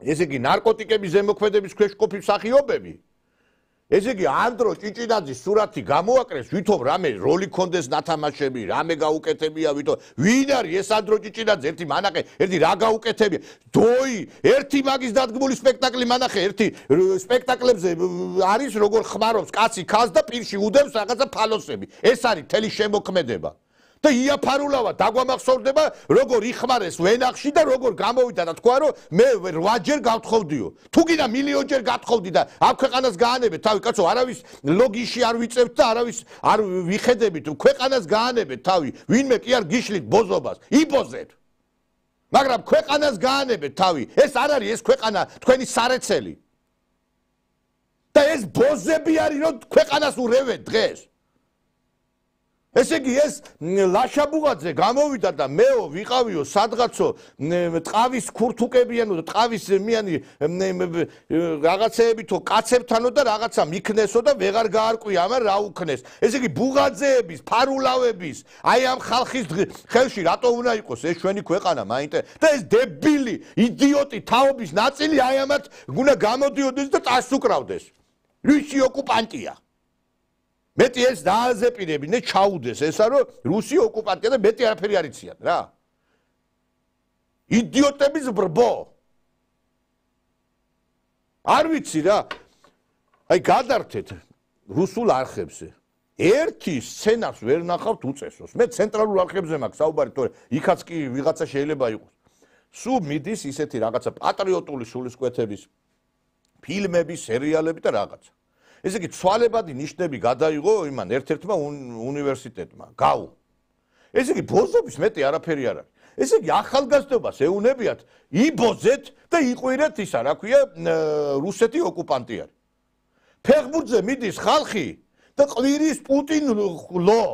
ესე იგი ნარკოტიკების ზემოქმედების ქვეშ ყოფილი მსახიობები. ესე იგი ანდრო ჭიჭინაძის სურათი გამოაკრეს, ვითომ რამე როლი კონდეს ნათამაშები, რამე გაუკეთებია, ვითომ ვინ არის ეს ანდრო ჭიჭინაძე, ერთი მანახე, ერთი რა გაუკეთებია. დოი, ერთი მაგის დადგმული სპექტაკლი მანახე, ერთი სპექტაკლებზე არის როგორ ხმარობს კაცი ქალს და პირში უდევს რაღაცა ფალოსები. ეს არის მთელი შემოქმედება. და იაფარულავა დაგვამახსოვრდება როგორ იხმარეს ვენახში და როგორ გამოვიდა და თქვა რომ მე 8 ჯერ გავთხოვდიო. თუ გინდა მილიონ ჯერ გათხოვდი და აქ ქვეყანას გაანებეთ, თავი კაცო, არავის ლოგიში არ ვიწევთ და არავის არ ვიხედებით, ქვეყანას გაანებეთ თავი. ვინმე კი არ გიშლით ბოზობას, იბოზეთ. მაგრამ ქვეყანას გაანებეთ თავი. ეს არ არის ეს ქვეყანა თქვენი სარეცელი. და ეს ბოზები არის რომ ქვეყანას ურევეთ დღეს. ესე იგი ეს ლაშაბუღაძე გამოვიდა და მეო ვიყავიო სადღაცო ტყავის ქურთუკებიანო და ტყავის მიანი რაღაცეებითო კაცებთანო და რაღაცა მიქნესო და ვეღარ გაარკვია ამან რა უქნეს. ესე იგი ბუღაძეების, ფარულავების, აი ამ ხალხის ხელში რატო უნდა იყოს ეს ჩვენი ქვეყანა მაინტერესებს და ეს დებილი, იდიოტი თაობის ნაწილი აი ამათ უნდა გამოდიოდეს და ტას უკრავდეს. რუსი ოკუპანტია. მეტი ეს დააზეპირებინე ჩაუდეს ესა რომ რუსი ოკუპანტია და მეტი არაფერი არ იციან რა. იდიოტების ბრბო. არ ვიცი რა. აი გადართეთ რუსულ არხებზე. ერთი სცენარს ვერ ნახავთ უწესოს. მე ცენტრალურ არხებზე მაქვს საუბარი, თორე იქაც კი ვიღაცა შეიძლება იყოს. სულ მიდის ისეთი რაღაცა პატრიოტული სულისკვეთების ფილმები, სერიალები და რაღაცა. ესე იგი ცვალებადი ნიშნები გადაიღო იმან ერთ-ერთმა უნივერსიტეტმა. გაუ. ესე იგი ბოზობის მეტი არაფერი არ არის. ესე იგი ახალგაზრდობას ეუნებიათ იბოზეთ და იყვირეთ ისა, რა ქვია, რუსეთი ოკუპანტი არის. ფეხბურთზე მიდის ხალხი და ყვირის პუტინ ლო.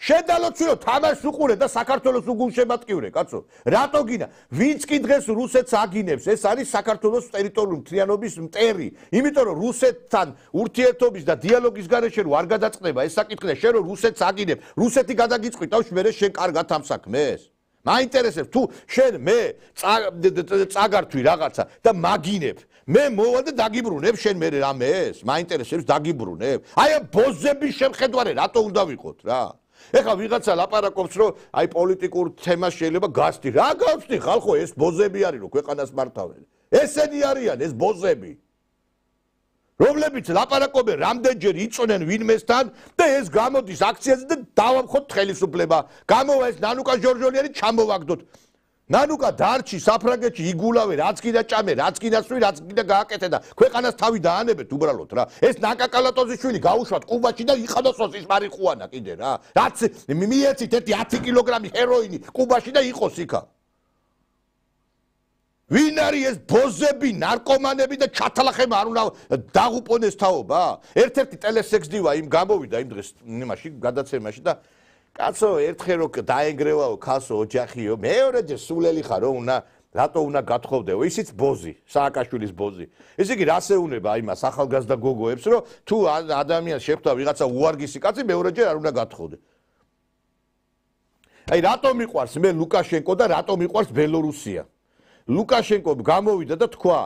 შედალოცვიო თამაშს უყურე და საქართველოს უგულშემატკივრე, კაცო. რატო გინდა? ვინც კი დღეს რუსეთს აგინებს, ეს არის საქართველოს ტერიტორიული მთლიანობის მტერი. იმიტომ რომ რუსეთთან ურთიერთობის და დიალოგის გარეშე რო არ გადაწყდება ეს საკითხი, შენ რო რუსეთს აგინებ, რუსეთი გადაგიწყვიტავს მერე შენ კარგად ამ საქმეს. მაინტერესებს თუ შენ მე წაგართვი რაღაცა და მაგინებ. მე მოვალ და დაგიბრუნებ შენ მე რამეს? მაინტერესებს დაგიბრუნებ. აი ამ ბოზების შემხედვარე რატო უნდა ვიყოთ რა? ეხლა ვიღაცა ლაპარაკობს რომ აი პოლიტიკურ თემას შეიძლება გასწი. რა გავწი ხალხო, ეს ბოზები არის რომ ქვეყანას მართავენ. ესენი არიან ეს ბოზები. რომლებიც ლაპარაკობენ რამდენჯერ იწონენ ვინმესთან და ეს გამოდის აქციაზე და დავამხოთ ხელისუფლება. გამოვა ეს ნანუკა ჟორჟოლიანი ჩამოვაგდოთ. ნანუკა დარჩი საფრანგეთში იგულავე, რაც კიდე ჭამე, რაც კიდე სვი, რაც კიდე გააკეთე და ქვეყანას თავი დაანებეთ უბრალოდ რა. ეს ნაკაკალატოზის შვილი გაუშვათ კუბაში და იყადოს ოსის მარიხუანა კიდე რა. რაც მიეცით ერთი 10 კილოგრამი ჰეროინი კუბაში და იყოს იქა. ვინ არის ეს ბოზები, ნარკომანები და ჩათალახება არ უნდა დაღუპონეს თაობა? ერთ-ერთი ტელესექსდივა იმ გამოვიდა იმ დღეს იმაში გადაცემაში და კაცო ერთხელ რო დაენგრევაო ქალსო ოჯახიო, მეორეჯერ სულელი ხარო უნდა რატო უნდა გათხოვდეო? ისიც ბოზი, სააკაშვილის ბოზი. ესე იგი რას ეუნება იმას ახალგაზრდა გოგოებს, რომ თუ ადამიანს შეხვდა ვიღაცა უარგისი კაცი, მეორეჯერ არ უნდა გათხოვდე. აი რატო მიყვარს მე ლუკაშენკო და რატო მიყვარს ბელორუსია? ლუკაშენკო გამოვიდა და თქვა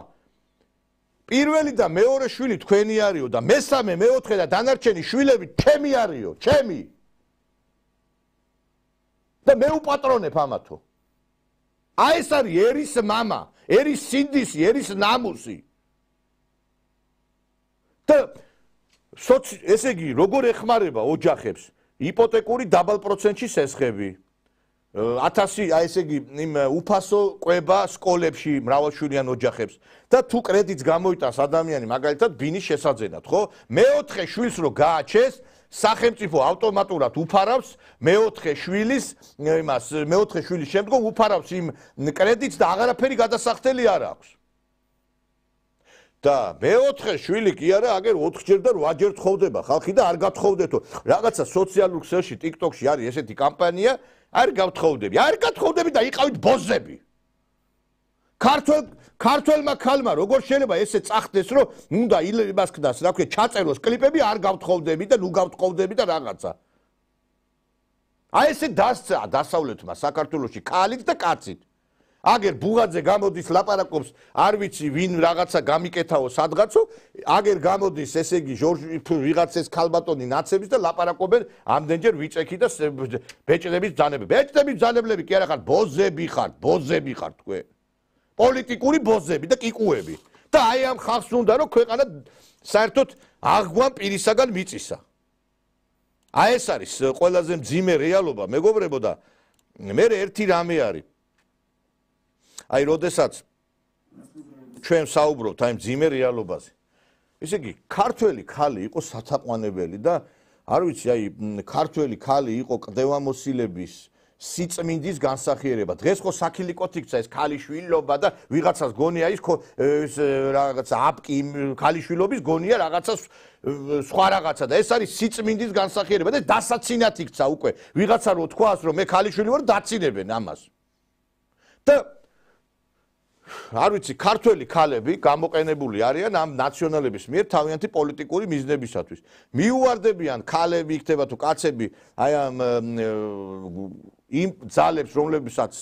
პირველი და მეორე შვილი თქვენი არისო და მესამე, მეოთხე და დანარჩენი შვილები ჩემი არისო, ჩემი. და მე უპატრონებ ამათო. აი ეს არის ერის მამა, ერის სინდისი, ერის ნამუსი. და ესე იგი როგორ ეხმარება ოჯახებს იპოთეკური დაბალ პროცენტში სესხები. 1000 აი ესე იგი იმ უფასო კვება სკოლებში მრავალშვილიან ოჯახებს და თუ კრედიტს გამოიტანს ადამიანი მაგალითად ბინის შესაძენად, ხო? მეოთხე შვილს რო გააჩეს სახელმწიფო ავტომატურად უფარავს მეოთხე შვილის შემდგომ უფარავს იმ კრედიტს და აღარაფერი გადასახდელი არ აქვს. და მეოთხე შვილი კი არა, აგერ 4ჯერ და 8ჯერ თხოვდება ხალხი და არ გათხოვდეთო. რაღაცა სოციალურ ქსელში, TikTok-ში არის ესეთი კამპანია, არ გავთხოვდები. არ გათხოვდები და იყავით ბოზები. ქართველმა ქალმა როგორ შეიძლება ესე წახდეს რომ უნდა იმას ხდას, რა ქვია, ჩაწეროს კლიპები, არ გავთხოვდები და ნუ გავთხოვდები და რაღაცა. აი ესე დასცა დასავლეთმა საქართველოში ქალით და კაცით. აგერ ბუღაძე გამოდის ლაპარაკობს, არ ვიცი ვინ რაღაცა გამიკეთაო სადღაცო, აგერ გამოდის ესე იგი ვიღაცეს ქალბატონი ნაცების და ლაპარაკობენ ამდენჯერ ვიწექი და ბეჭდების ბძანებლები. ბეჭდების ბძანებლები კი არა ხარ, ბოზები ხართ თქვენ. პოლიტიკური ბოზები და კიკუები. და აი ამ ხალხს უნდა რომ ქვეყანა საერთოდ აღგვან პირისაგან მიწისა. აი ეს არის ყველაზე მძიმე რეალობა, მეგობრებო და მე ერთი რამე არის. აი როდესაც ჩვენ საუბრობთ აი მძიმე რეალობაზე. ესე იგი ქართველი ქალი იყო სათაყვანებელი და არ ვიცი აი ქართველი ქალი იყო ყდევამოსილების სიწმინდის განსახიერება. დღეს ხო საქილიკოთ იქცა ეს ქალიშვილობა და ვიღაცას გონია ის რაღაცა აპკი ქალიშვილობის გონია რაღაცა სხვა რაღაცა და ეს არის სიწმინდის განსახიერება და დასაცინად იქცა უკვე. ვიღაცა რო თქვას რომ მე ქალიშვილი ვარ, დაცინებენ ამას. და არ ვიცი, ქართველი ქალები გამოყენებული არიან ამ ნაციონალების მიერ თავიანთი პოლიტიკური მიზნებისათვის. მიუვარდებიან ქალები იქნება თუ კაცები აი ამ იმ ძალებს, რომლებსაც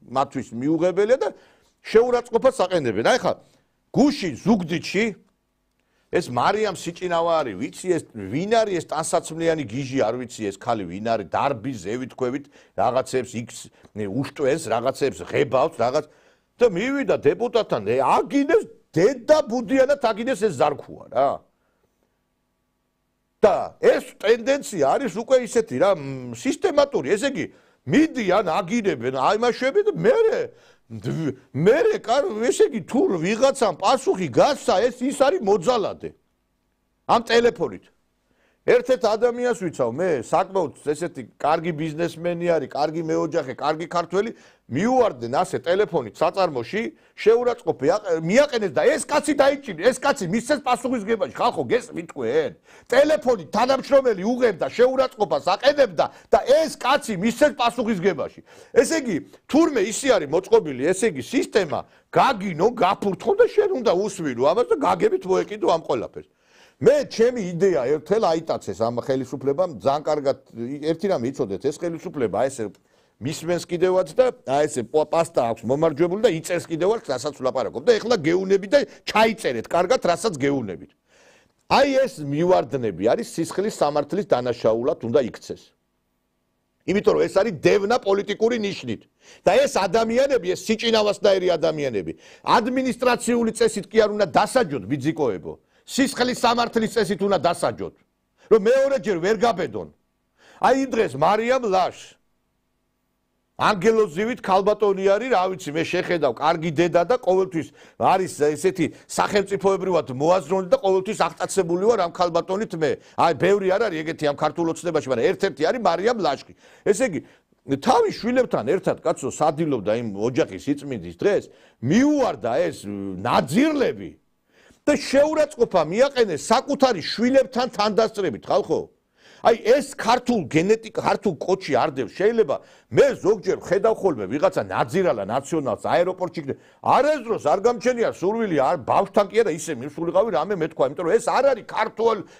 მათთვის მიუღებელია და შეურაცხყოფას აყენებენ. აი ხა გუში ზუგდიდში ეს მარიამ სიჭინავა არის, ვიცი ეს ვინ არის ეს ტანსაცმლიანი გიჟი, არ ვიცი ეს ქალი ვინ არის, დარბი ზევით ქვევით რაღაცებს იქს უშტვეს, რაღაცებს ღებავს, რაღაც და მივიდა დეპუტატთან, აგინებს დედა ბუდიანად აგინებს ეს ზარქუა რა. და ეს ტენდენცია არის უკვე ისეთი რა, სისტემატური, ესე იგი მიდიან აგინებენ აიმაშები და მე ესე იგი თუ ვიღაცამ პასუხი გასცა ეს ის არის მოძალადე ამ ტელეფონით ერთ-ერთ ადამიანს ვიცავ მე საკმაოდ ესეთი კარგი ბიზნესმენი არის კარგი მეოჯახე კარგი ქართველი მიუვარდნენ ასე ტელეფონით საწარმოში შეურაცხყოფე მიაყენეს და ეს კაცი დაიჭირეს ეს კაცი მისცეს პასუხისგებაში ხალხო გესმით თქვენ ტელეფონით თანამშრომელი უღებდა შეურაცხყოფას აყენებდა და ეს კაცი მისცეს პასუხისგებაში ესე იგი თურმე ისი არის მოწყობილი ესე იგი სისტემა გაგინო გაფურთხო და შენ უნდა უსვირო ამას და გაგებით მოეკიდო ამ ყველაფერს მე ჩემი იდეა ერთელ აიტაცეს ამ ხელისუფლებამ ძალიან კარგად ერთი რამე იცოდეთ ეს ხელისუფლება ესე მისმენს კიდევაც და ესე პასტა აქვს მომარჯვებული და იწერს კიდევაც რასაც ვლაპარაკობ და ეხლა გეუნები და ჩაიწერეთ კარგად რასაც გეუნებით აი ეს მივარდნები არის სისხლის სამართლის დანაშაულად უნდა იქცეს იმიტომ რომ ეს არის დევნა პოლიტიკური ნიშნით და ეს ადამიანები ეს სიჭინავასნაირი ადამიანები ადმინისტრაციული წესით კი არ უნდა დასაჯოთ ბიძიკოებო სისხლის სამართლის წესით უნდა დასაჯოთ რომ მეორეჯერ ვერ გაბედონ აი იმ დღეს მარიამ ლაშ ანგელოზივით ქალბატონი არის რა ვიცი მე შეხედავ კარგი დედა და ყოველთვის არის ესეთი სახელმწიფოებრივად მოაზროვნე და ყოველთვის აღტაცებული ვარ ამ ქალბატონით მე აი ბევრი არ არის ეგეთი ამ ქართულ ოცნებაში მაგრამ ერთ-ერთი არის მარიამ ლაშკი ესე იგი თავის შვილებთან ერთად კაცო სადილობდა იმ ოჯახის იწმინდის დღეს მიუვარდა ეს ნაძირლები და შეურაცხყოფა მიაყენეს საკუთარი შვილებთან თანდასწრებით ხალხო აი ეს ქართულ გენეტიკა ქართულ კოჩი არ დევს შეიძლება მე ზოგჯერ ხედავ ხოლმე ვიღაცა ნაძირალა ნაციონალს აეროპორტში არასდროს არ გამჩენია სურვილი არ ბავშვთან კი არა ისე მისულიყავი რამე მეთქვა იმიტომ რომ ეს არ არის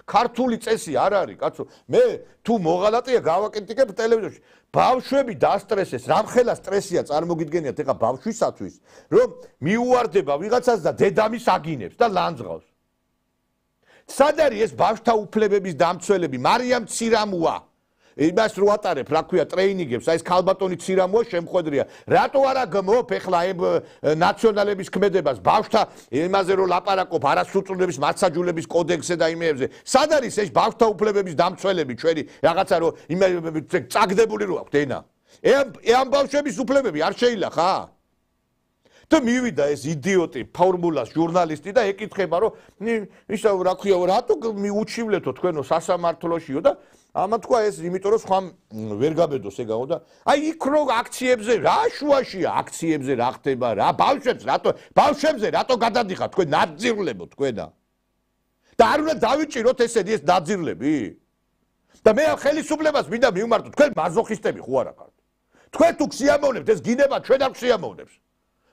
ქართული წესი არ არის კაცო მე თუ მოღალატეა გავაკრიტიკებ ტელევიზორში ბავშვები დასტრესეს რამხელა სტრესია წარმოგიდგენიათ ეხა ბავშვისათვის რომ მიუვარდება ვიღაცას და დედამის აგინებს და ლანძღავს სად არის ეს ბავშვთა უფლებების დამცველები მარიამ ცირამუა იმას რო ატარებ რა ქვია ტრეინინგებს აი ეს ქალბატონი ცირამუა შემხვედრია რატო არა გმობ ეხლა ამ ნაციონალების ქმედებას ბავშვთა იმაზე რო ლაპარაკობ არასრულწლების მართსაჯულების კოდექსზე და იმეებზე სად არის ეს ბავშვთა უფლებების დამცველები ჩვენი რაღაცა რო წაგდებული რო აქვთ ენა ამ ბავშვების უფლებები არ შეიძლება ხა და მივიდა ეს იდიოტი ფორმულას ჟურნალისტი და ეკითხება რომ ისა რა ქვია რატო მიუჩივლეთო თქვენო სასამართლოშიო და ამა თქვა ეს იმიტომ რომ სხვა ვერ გაბედოს ეგაო და აი იქ რო აქციებზე რა შუაშია აქციებზე რა ხდება რა ბავშვებზე რატო გადადიხართ თქვენ ნაძირლებო თქვენა და არ უნდა დავიჭიროთ ესეთი ეს ნაძირლები და მე ხელისუფლებას მინდა მივმართო თქვენ მაზოხისტები ხო არა ხართ თქვენ თუ ქსიამოვნებთ ეს გინება ჩვენ არ ქსიამოვნებს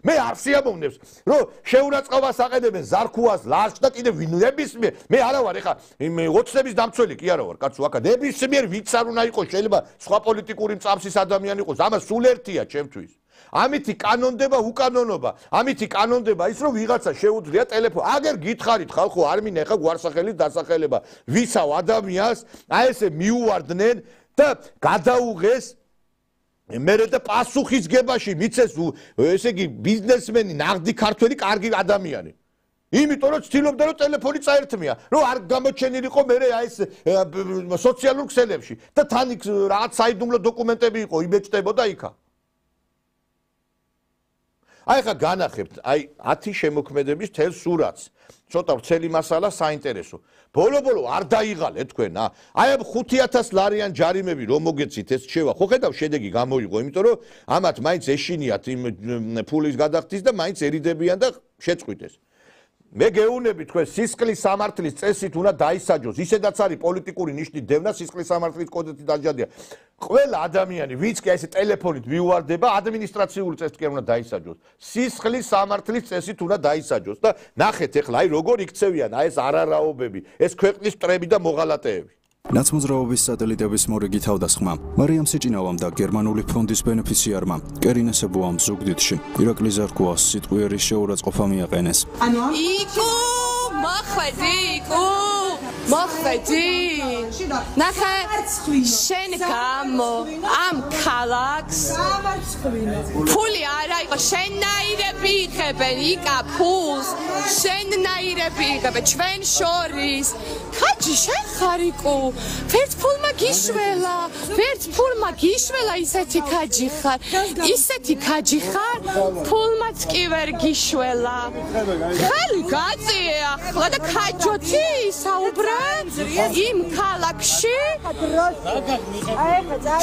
მე არ სიამოვნებს რომ შეურაცხყოფას აყენებენ ზარქუას ლაშს და კიდე ნებისმიერ მე არა ვარ ეხა ოცნების დამცველი კი არა ვარ კაცო აქა ნებისმიერ ვინც არ უნდა იყოს შეიძლება სხვა პოლიტიკური მწამსის ადამიანი იყოს ამას სულ ერთია ჩემთვის ამითი კანონდება უკანონობა ამითი კანონდება ის რომ ვიღაცა შეუძლია ტელეფონი აგერ გითხარით ხალხო არ მინე ეხა გვარსახელის დასახელება ვისავ ადამიანს აი ესე მიუვარდნენ და გადაუღეს მერე და პასუხისგებაში მიცეს ესე იგი ბიზნესმენი ნაღდი ქართველი კარგი ადამიანი იმიტომ რომ ცდილობდა რომ ტელეფონი წაერთმია რომ არ გამოჩენილიყო მერე აი ეს სოციალურ ქსელებში და თან იქ რაღაც საიდუმლო დოკუმენტები იყო იბეჭდებოდა იქა აი ხა განახებთ აი 10 შემოქმედების თელ სურათს ცოტა ვრცელი მასალა საინტერესო ბოლო არ დაიღალეთ თქვენ აი ამ 5000 ლარიან ჯარიმები რომ მოგეცით ეს შევა ხო ხედავ შედეგი გამოიღო იმიტომ რომ ამათ მაინც ეშინიათ იმ ფულის გადახდის და მაინც ერიდებიან და შეწყვიტეს მე გეუნები თქვენ სისხლის სამართლის წესით უნდა დაისაჯოს ისედაც არის პოლიტიკური ნიშნით დევნა სისხლის სამართლის კოდექსით დაჯადია ყველა ადამიანი ვინც კი ესე ტელეფონით მიუვარდება ადმინისტრაციული წესით კი უნდა დაისაჯოს სისხლის სამართლის წესით უნდა დაისაჯოს და ნახეთ ეხლა აი როგორ იქცევიან აი ეს არარაობები ეს ქვეყნის მტრები და მოღალატეები ნაცმოძრაობის სატელიტების მორიგი თავდასხმა მარიამ სიჭინავამ და გერმანული ფონდის ბენეფიციარმა კერინესებუამ ზუგდიდში ირაკლი ზარქუას სიტყვიერი შეურაცხყოფა მიაყენეს იკო მოხვედი ნახე შენ გამო ამ ქალაქს ფული არა იყო შენნაირები იღებენ იკა ფულს შენნაირები იღებენ ჩვენ შორის ხაჯი შენ ხარიკო ვერც ფულმა გიშველა ისეთი քაჯი ხარ ფულმაც კი ვერ გიშველა ხალი გაწიე ახლა და ქაჯოთი საუბრე იმ ქალაქში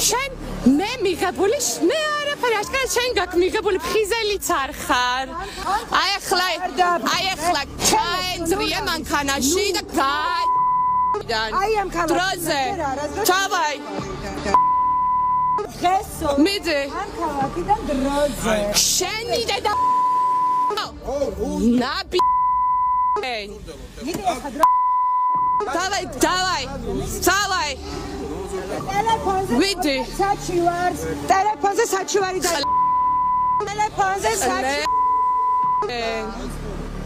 შენ მე მიღებული მე არაფერი აშკარად შენ გაკ მიღებული ფხიზელიც არ ხარ აი ახლა ჩაენძრია მანქანაში და აი ამ დროზე ჩავაი მიდი ამ ქალაქიდან დროზე შენი დედა ნაბი მიდი ახლა დავაი ვიდი ტელეფონზე საჩივარი და ტელეფონზე საჩივარი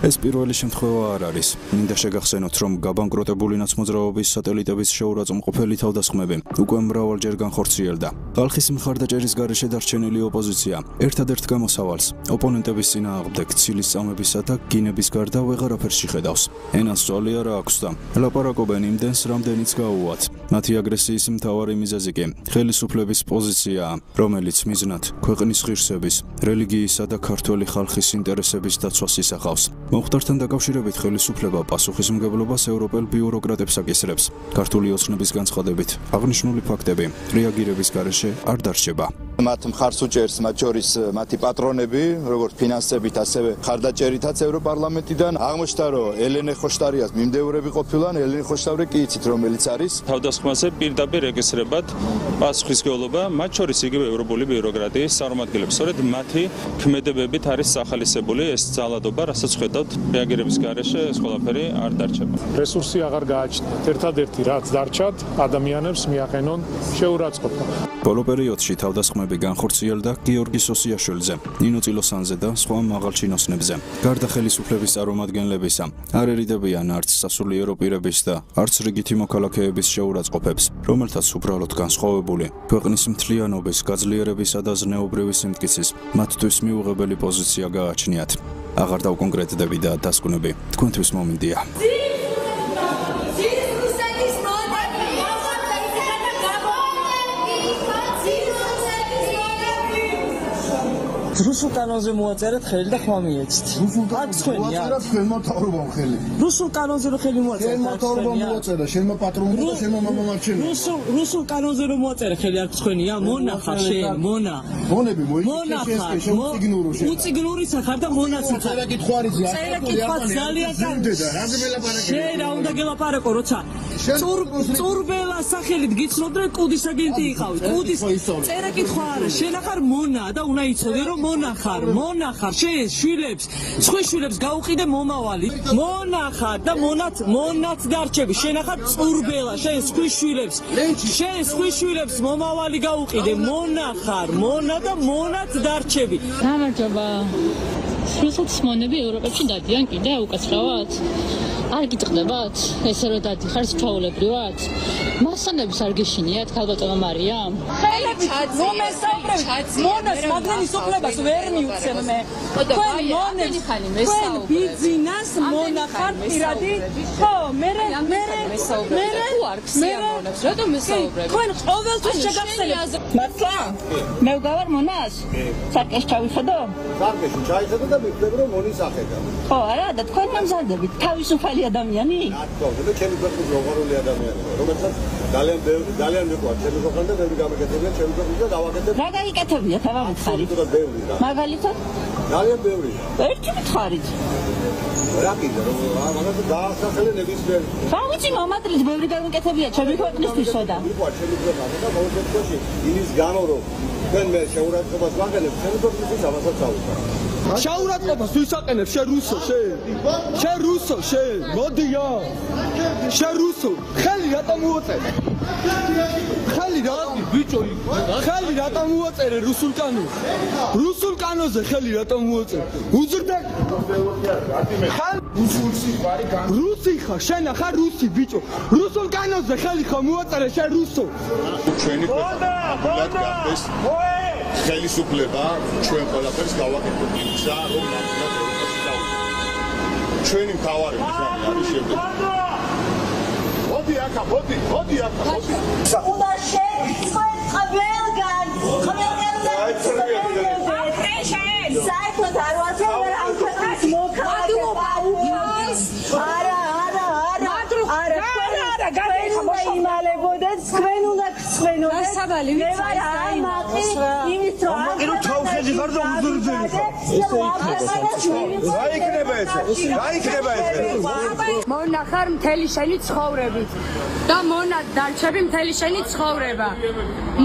ეს პირველი შემთხვევა არ არის. მინდა შეგახსენოთ, რომ გაბანკროტებული ნაცმოძრაობის სატელიტების შეურაცხმყოფელი თავდასხმები უკვე მრავალჯერ განხორციელდა. ხალხის მხარდაჭერის გარეშე დარჩენილი ოპოზიცია ერთადერთ გამოსავალს ოპონენტების წინააღმდეგ ცილის წამებისა და გინების გარდა ვეღარაფერს შეხედავს. ენას სწვალი არა აქვს და ლაპარაკობენ იმდენს, რამდენიც გაუვათ. მათი აგრესიის მთავარი მიზეზი კი ხელისუფლების პოზიციაა, რომელიც მიზნად ქვეყნის ღირსების, რელიგიისა და ქართველი ხალხის ინტერესების დაცვას ისახავს. მოხდართან დაკავშირებით ხელისუფლება პასუხისმგებლობას ევროპელ ბიუროკრატებს აკისრებს. ქართული ოცნების განცხადებით, აღნიშნული ფაქტები რეაგირების გარეშე არ დარჩება. მათ მხარს უჭერს მათ შორის მათი პატრონები, როგორც ფინანსებით, ასევე ხარდაჭერითაც ევროპარლამენტიდან. აღმოჩნდა, რომ ელენე ხოშტარიას მიმდევრები ყოფილან, ელენე ხოშტარი კი იცით, რომელიც არის თავდასხმაზე პირდაპირ რეგისტრირებად პასუხისმგებლობა, მათ შორის იგივე ევროპული ბიუროკრატიის წარმომადგენლებს. სწორედ მათი ქმედებებით არის სახალისებული ეს ძალადობა, რასაც ხედავთ რეაგირების გარეშე ეს ყველაფერი არ დარჩება. რესურსი აღარ გააჩნიათ. ერთადერთი რაც დარჩათ, ადამიანებს მიაყენონ შეურაცხყოფა. ბოლო პერიოდში თავდასხმები განხორციელდა გიორგი სოსიაშვილზე, ნინო წილოსანზე და სხვა მაღალჩინოსნებზე. გარდა ხელისუფლების წარმომადგენლებისა, არ ერიდებიან არც სასულიერო პირების და არც რიგითი მოქალაქეების შეურაცხყოფებს, რომელთაც უბრალოდ განსხვავებული ქვეყნის მთლიანობის, გაძლიერებისა და ზნეობრივი სიმტკიცის მათთვის მიუღებელი პოზიცია გააჩნიათ. აღარ დავკონკრეტდები და დასკვნები თქვენთვის მომინდია. რუსულ კანონზე მოაწერეთ ხელი და ხმა მიეცით. აქ თქვენია. ხელმა თავრობამ ხელი. რუსულ კანონზე რო ხელი მოაწერეთ. ხელმა თავრობამ მოაწერა, შენმა პატრონმა და შენმა მამამარჩენმა. რუსულ კანონზე რო მოაწერე ხელი აქ თქვენია. მონახარ შენ, მონა. მონები მოიქცეს, შენ უციგნურო შენ. უციგნურისა ხარ და მონაცი ხარ. წერა კითხვარიძე. წერა კითხვა ძალიან კარგი. შენ რა უნდა გელაპარაკო, როცა წურბელა სახელით გიცნობდნენ კუდის აგენტი იყავით. კუდის წერა კითხვა არა, შენ ახარ მონა და უნდა იცოდე რომ მონახარ შენ შვილებს სხვის შვილებს გაუყიდე მომავალი მონახარ და მონაც დარჩები შენ ახარ წურბელა შენ სხვის შვილებს მომავალი გაუყიდე მონახარ მონა და მონაც დარჩები გამარჯობა რუსეთის მონები ევროპაში დადიან კიდე უკაცრავად არ გიტყდებათ ესე რომ დადიხართ ჩაულებრივად მასანებს არ გეშინიათ ქალბატონო მარიამ ხელები მომესაუბრეთ მონას მაგდენის უფლებას ვერ მიუცემ მე თქვენ მონებს თქვენ ბიზნეს მონახარ პირადი ხო მე რატომ მესაუბრებ თქვენ ყოველთვის შეგახსენებთ მართლა მე ვგავარ მონას სარკეს ჩავიხედო სარკეში ჩაიხედო და მივხვდები რომ მონის ახედა ხო არა და თქვენ მომზადებით თავისუფალი ადამიანი ხო და ჩემი ქვეყნის მოღარული ადამიანია რომელსაც ძალიან მიყვარს ჩემი ქვეყანა და ბევრი გამეკეთებია ჩემი ქვეყნის და დავაკეთებ რა გაიკეთებიათ აბა მითხარით მაგალითად ძალიან ბევრი ერთი მითხარით რა კიდე რომ მაგას დაასახელე ნებისმიერ რა ვიცი მომატრით ბევრი გამეკეთებია ჩემი ქვეყნისთვისო და მიყვარს ჩემი ქვეყანა და მოუწევში იმის გამო რომ თქვენ მე შეურაცხყოფას ვაგენებ ჩემი ქვეყნისთვის ამასაც ავუხარ შეურაცხყოფას ვისაყენებ შენ რუსო შენ მოდია შენ რუსო ხელი რატომ უოწე ხელი რა ბიჭო ხელი რატომ მოაწერე რუსულ კანონზე რუსულ კანონზე ხელი რატომ მოაწერე უძრდა რუსი ხარ შენ ხარ რუსი ბიჭო რუსულ კანონზე ხელი ხარ მოაწერე შენ რუსო ჩვენი ქვეყნად გახდეს ხელისუფლება ჩვენ ყველაფერს გავაკეთებთ ისა რომ ნამდვილად ევროპაში დავიდეთ ჩვენი მთავარი მიზანი არის შემდეგი მოდი აქა მოდი უნდა ყველგან საერთოდ არ ვაცხოვრე ამ ქვეყნის მოქალაქეობა არა იმალებოდეთ თქვენ უნდა გსვენოდეთ მე ვარ ამაყი იმის რომ მონახარ მთელი შენი ცხოვრებით და მონა დარჩები მთელი შენი ცხოვრება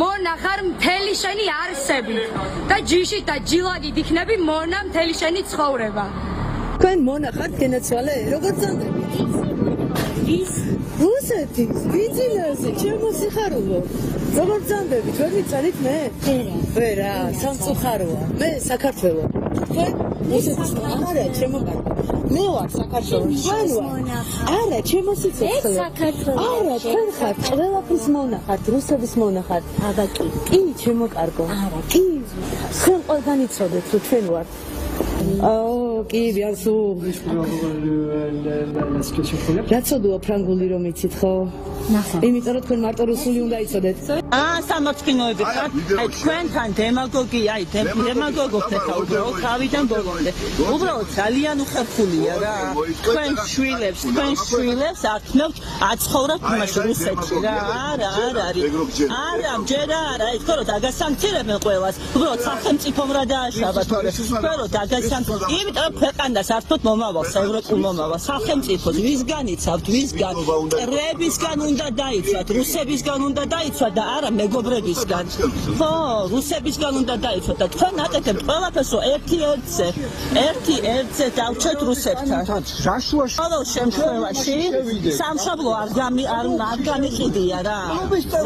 მონახარ მთელი შენი არსებით და ჯიში და ჯილაგით იქნები მონა მთელი შენი ცხოვრება თქვენ მონახართ გენაცვალე როგორ წანდებით ის რუსეთის ბიზნესი ჩემო სიხარულო როგორ წანდებით ვერ ვიცანით მე ვერა სამწუხაროა მე საქართველოს თქვენ რუსეთის არა ჩემო მე ვარ საქართველოს თქვენ ვარ არა ჩემო სიცოცხლე არა თქვენ ხართ ყველაფრის მონახართ რუსების მონახართ აბა კი ჩემო კარგო არა კი თქვენ ყველგან იცოდეთ თუ თქვენ ვართ კი ვიასუ რაცოდოა ფრანგული რომ იცით ხო იმიტომ რომ თქვენ მარტო რუსული უნდა იცოდეთ სამართლიანოები ხართ აი თქვენთან დემაგოგია აი დემაგოგობთ ახლა უბრალოდ თავიდან ბოლომდე უბრალოდ ძალიან უხერხულია რა თქვენ შვილებს ართმევთ აცხოვრებთ იმაში რუსეთში რა არა არა ჯერ არა ეს თქო რომ დაგასანქცირებენ ყველას უბრალოდ სახელმწიფომ რა დააშავა თორე თქო რომ იმიტომ ქვეყანას ართმევთ მომავალს ევროპულ მომავალს სახელმწიფოს ვისგან იცავთ ვისგან ტრებისგან უნდა დაიცვათ რუსებისგან უნდა დაიცვათ და არა მეგობრებისგან ხო რუსებისგან უნდა დაიცვათ და თქვენ აკეთებთ ყველაფერს რომ ერთი ერთზე დავჩეთ რუსებთან ყოველ შემთხვევაში სამშობლო არ გამიყიდია რა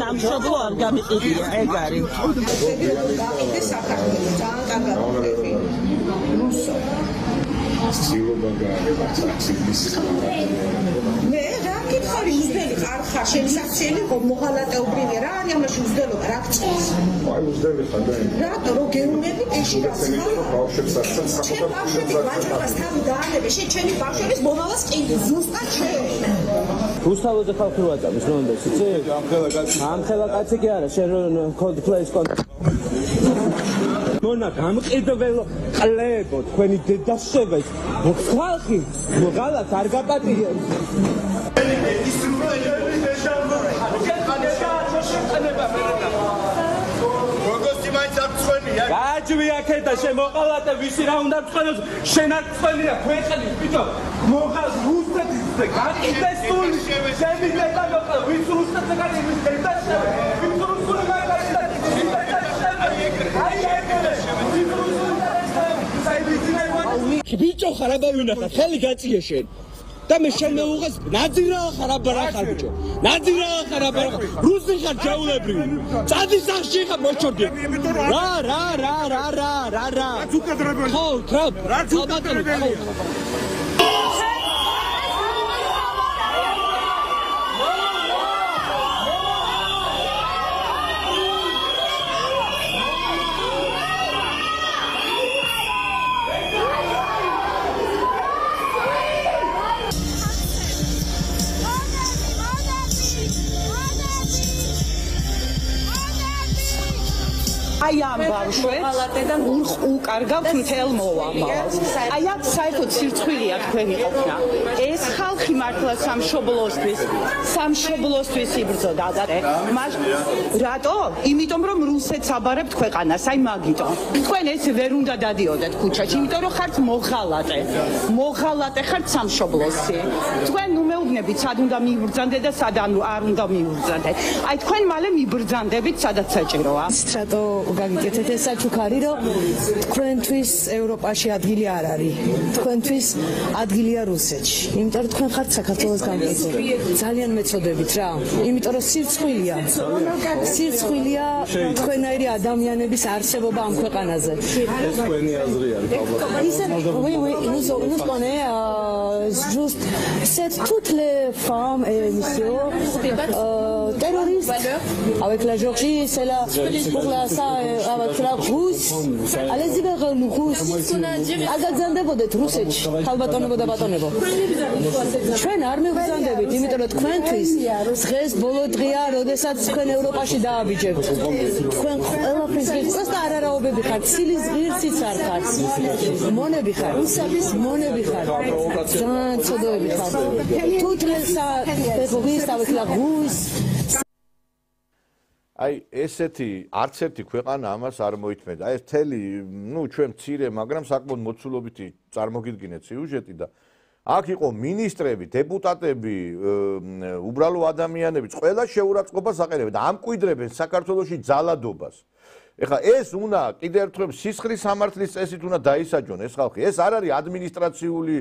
სამშობლო არ გამიყიდია ეგ არის მე რა გითხარი უძდელი ხარ შემსახსიელი ხო მოღალატეობრივია რა არის ამაში უძდელობა რა გწევს აი უძდელი ხარ და რატო რო გეუნები ეში რა ბავშვებს ახსენ საფოთები ვაჭრობას თავი დაანებე შენი ბავშვების მომავალს ყიდი ზუსტად შენ რუსთავაზე ხალხი ვაწამის რომდეს იცი ამხელა კაცი კი არა შენ Coldplay-ის მონა გამყიდველო ყლებო თქვენი დედაშევეს ხალხი მოღალატ არ გაპატიებს გააჯვი აქეთა შენ მოყალატე ვისი რა უნდა წვენოს შენ არ წვენია ქვეყნის ბიჭო მოღალ რუსეთზე გაყიდეს სული შენი დედა მოყალ ვის რუსეთზე გაყიდეს დედაშევე ვის რუსული გაყიდეს ბიჭო ხარ აბა ვინახარ ხელი გაწიე შენ და მე შენ მეუღეს ნაძირა ხარ აბა რა ხარ ბიჭო ნაძირა ხარ აბა რუსი ხარ ჯაულებრივი წადი სახში ხარ მოჩორდი რა ხო ტრაპ ალბათო აი ამ ბავშვებს უკარგავთ მთელ მოვალს. აი აქ საერთოდ სირცხვილია თქვენი ყოფნა. ეს ხალხი მართლა სამშობლოსთვის იბრძოდა და რატო? იმიტომ რომ რუსეთს აბარებთ ქვეყანას, აი მაგიტომ. თქვენ ეს ვერ უნდა დადიოდეთ ქუჩაში, იმიტომ რომ ხართ მოღალატე. მოღალატე ხართ სამშობლოსი. თქვენ ნუ მეუბნებით, სად უნდა მიიბრძანდეთ და სად არ უნდა მიიბრძანდეთ. აი თქვენ მალე მიიბრძანდებით, სადაც საჭიროა. რატო გაგიკეთეთ ეს საჩუქარი, რომ თქვენთვის ევროპაში ადგილი არ არის. თქვენთვის ადგილია რუსეთში. იმიტომ რომ თქვენ ხართ საქართველოს გამგებლები. ძალიან მეწოდებით რა. იმიტომ რომ სირცხვილია. სირცხვილია თქვენაირი ადამიანების არსებობა ამ ქვეყანაზე. ეს თქვენი აზრი არის, ალბათ. Oui, nous connaît juste c'est toutes les femmes et messieurs terroristes avec la Géorgie, c'est là pour la ça avec la Russie. Allez-y vers le Russe. აგაგზანდებოდეთ რუსეთში, ხალბატონებო და ბატონებო. ჩვენ არ მივგზანდებით, იმიტომ რომ თქვენთვის დღეს ბოლო დღეა, როდესაც თქვენ ევროპაში დააბიჯებთ. თქვენ ყველაფრის გიყვეს და არარაობები ხართ, ცილის ღირსიც არ ხართ. მონები ხარ, მონები ხარ. ძალიან ცოდოები ხარ. Toutes les terroristes avec la Russie. აი ესეთი არც ერთი ქვეყანა ამას არ მოითმენდა. ეს თელი, ჩვენ მცირე, მაგრამ საკმაოდ მოცულობითი წარმოგიდგინეთ სიუჟეტი და აქ იყო მინისტრები, დეპუტატები, უბრალო ადამიანები, ყველა შეურაცხყოფას აყენებენ და ამკვიდრებენ საქართველოში ძალადობას. ეხლა ეს უნდა კიდევ ერთხელ სისხლის სამართლის წესით უნდა დაისაჯონ ეს ხალხი. ეს არ არის ადმინისტრაციული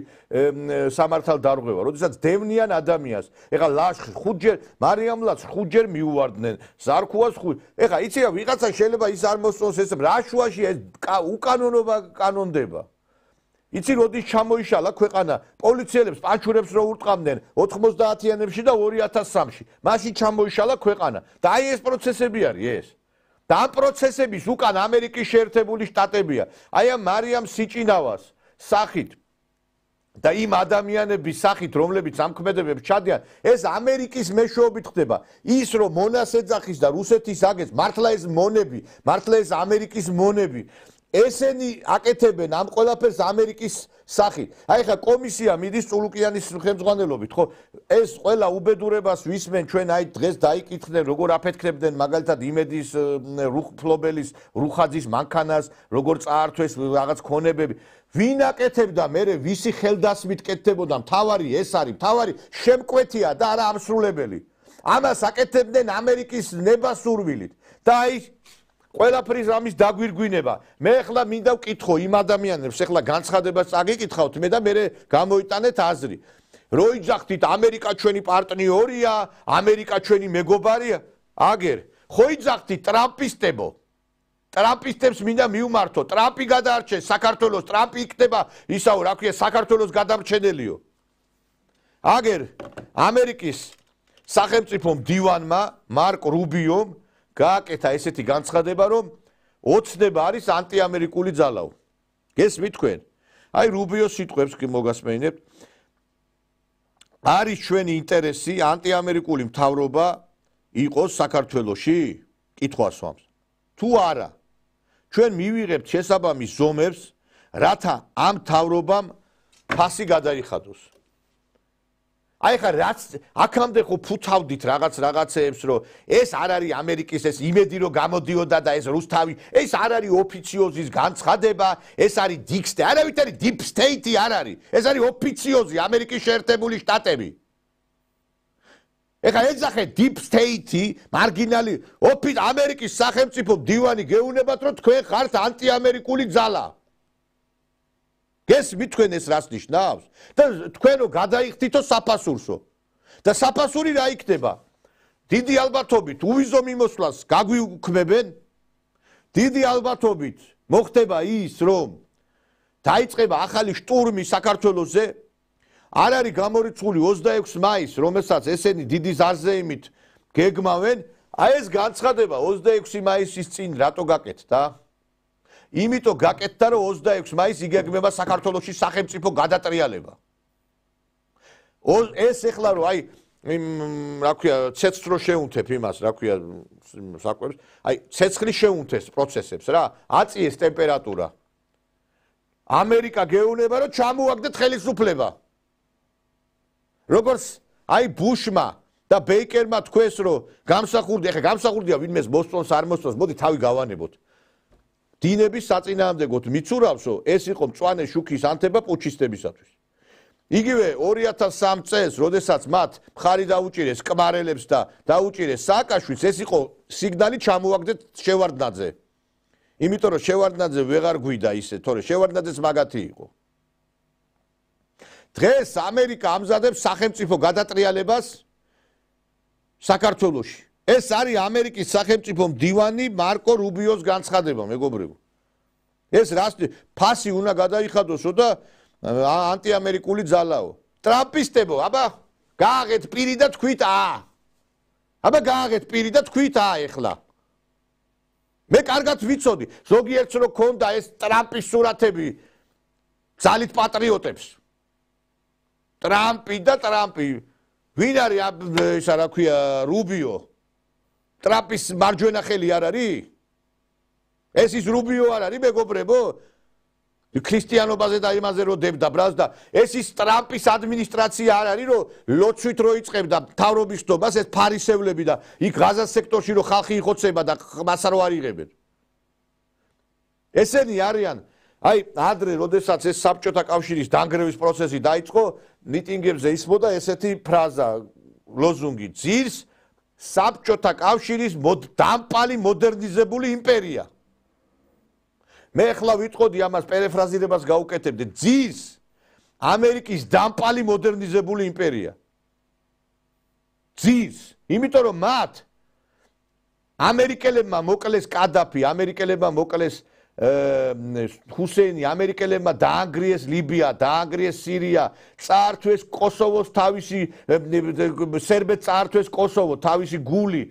სამართალდარღვევა, როდესაც დევნიან ადამიანს. ეხლა ლაშხი 5ჯერ, მარიამ ლაშხი 5ჯერ მიუვარდნენ, ზარქუას 5. ეხლა იცი რა, ვიღაცა შეიძლება ის არ მოსწონს ეს რა შუაში ეს უკანონობა კანონდება. იცი როდის ჩამოიშალა ქვეყანა პოლიციელებს პანჩურებს რო ურტყამდნენ 90-იანებში და 2003-ში. მაშინ ჩამოიშალა ქვეყანა. და აი ეს პროცესები არის ეს. და ამ პროცესების უკან ამერიკის შეერთებული შტატებია. აი ამ მარიამ სიჭინავას სახით და იმ ადამიანების სახით, რომლებიც ამ ქმედებებს ჩადიან, ეს ამერიკის მეშვეობით ხდება. ის რომ მონას ეძახის და რუსეთის აგეს, მართლა ეს მონები, მართლა ეს ამერიკის მონები. ესენი აკეთებენ ამ ყველაფერს ამერიკის სახით. აი ხა კომისია მიდის წულუკიანის ხელმძღვანელობით, ხო? ეს ყველა უბედურებას ვისმენ ჩვენ აი დღეს დაიკითხდნენ, როგორ აფეთქებდნენ მაგალითად იმედის რუხფლობელის, რუხაძის მანქანას, როგორ წაართვეს რაღაც ქონებები. ვინ აკეთებდა მერე ვისი ხელდასმით კეთდებოდა? მთავარი ეს არის, მთავარი შემკვეთია და არა ამსრულებელი. ამას აკეთებდნენ ამერიკის ნებასურვილით. და აი ყველაფრის ამის დაგვირგვინება. მე ახლა მინდა ვკითხო იმ ადამიანებს, ახლა განცხადებას წაგიკითხავთ მე და მე გამოიტანეთ აზრი. რო იძახთით ამერიკა ჩვენი პარტნიორია, ამერიკა ჩვენი მეგობარია, აგერ ხო იძახთით ტრამპისტებო. ტრამპისტებს მინდა მიუმართო, ტრამპი გადაარჩეს საქართველოს, ტრამპი იქნება ისაო, რა ქვია, საქართველოს გადამრჩენელიო. აგერ ამერიკის სახელმწიფო მდივანმა მარკ რუბიომ გააკეთა ესეთი განცხადება, რომ ოცნება არის ანტიამერიკული ძალაო. გესმით თქვენ? აი რუბიოს სიტყვებს კი მოგასმენებთ. არის ჩვენი ინტერესი ანტიამერიკული მთავრობა იყოს საქართველოში? კითხვა სვამს. თუ არა, ჩვენ მივიღებთ შესაბამის ზომებს, რათა ამ მთავრობამ ფასი გადაიხადოს. აი ხა რაც აქამდე ხო ფუთავდით რაღაცეებს რომ ეს არ არის ამერიკის ეს იმედი რომ გამოდიოდა და ეს რუსთავი ეს არ არის ოფიციოზის განცხადება ეს არის დიქსტე არავით არის დიპ სტეიტი არ არის ეს არის ოფიციოზი ამერიკის შეერთებული შტატები ეხა ეძახე დიპ სტეიტი მარგინალი ამერიკის სახელმწიფო მდივანი გეუნებათ რომ თქვენ ხართ ანტიამერიკული ძალა გესმით თქვენ ეს რას ნიშნავს და თქვენო გადაიხდითო საფასურსო და საფასური რა იქნება დიდი ალბათობით უვიზო მიმოსვლას გაგვიუქმებენ დიდი ალბათობით მოხდება ის რომ დაიწყება ახალი შტურმი საქართველოზე არ არის გამორიცხული 26 მაისს რომელსაც ესენი დიდი ზარზეიმით გეგმავენ აი ეს განცხადება 26 მაისის წინ რატო გაკეთდა იმიტომ გაკეთდა რომ 26 მაისს იგეგმება საქართველოში სახელმწიფო გადატრიალება. ეს ეხლა რომ აი რა ქვია ცეცხლო შეუნთებ იმას რა ქვია საკვებს აი ცეცხლი შეუნთეს პროცესებს რა აწიეს ტემპერატურა. ამერიკა გეუნება რომ ჩამოაგდეთ ხელისუფლება. როგორც აი ბუშმა და ბეიკერმა თქვეს რომ გამსახურდია ეხლა გამსახურდია ვინმეს მოსწონს არ მოსწონს მოდი თავი გავანებოთ. დინების საწინააღმდეგოდ მიცურავსო ეს იყო მწვანე შუქის ანთება პუჩისტებისათვის. იგივე 2003 წელს, როდესაც მათ მხარი დაუჭირეს კმარელებს და დაუჭირეს სააკაშვილს, ეს იყო სიგნალი ჩამოაგდეთ შევარდნაძე. იმიტომ რომ შევარდნაძე ვეღარ გვიდა ისე, თორე შევარდნაძეც მაგათი იყო. დღეს ამერიკა ამზადებს სახელმწიფო გადატრიალებას საქართველოში. ეს არის ამერიკის სახელმწიფო მდივანი მარკო რუბიოს განცხადება, მეგობრებო. ეს რას ფასი უნდა გადაიხადოსო და ანტიამერიკული ძალაო. ტრამპისტებო, აბა გააღეთ პირი და თქვით აბა გააღეთ პირი და თქვით ეხლა. მე კარგად ვიცოდი, ზოგიერთს რო ქონდა ეს ტრამპის სურათები ძალით პატრიოტებს. ტრამპი და ტრამპი. ვინ არის ისა რა ქვია რუბიო? ტრამპის მარჯვენა ხელი არ არის? ეს ის რუბიო არ არის, მეგობრებო? ქრისტიანობაზე და იმაზე რო დებდა ბრალს და ეს ის ტრამპის ადმინისტრაცია არ არის, რომ ლოცვით რო იწყებდა მთავრობის ხდობას ეს ფარისევლები და იქ ღაზას სექტორში რო ხალხი იხოცება და მასა რო არ იღებენ. ესენი არიან, აი, ადრე, როდესაც ეს საბჭოთა კავშირის დანგრევის პროცესი დაიწყო, მიტინგებზე ისმოდა ესეთი ფრაზა, ლოზუნგი, ძირს საბჭოთა კავშირის დამპალი მოდერნიზებული იმპერია. მე ახლა ვიტყოდი ამას პერეფრაზირებას გავუკეთებდი, ძირს ამერიკის დამპალი მოდერნიზებული იმპერია. ძირს, იმიტომ რომ მათ ამერიკელებმა მოკლეს კადაფი, ამერიკელებმა მოკლეს ჰუსეინი, ამერიკელებმა დაანგრიეს ლიბია, დაანგრიეს სირია, წაართვეს კოსოვოს თავისი სერბეთს წაართვეს კოსოვო, თავისი გული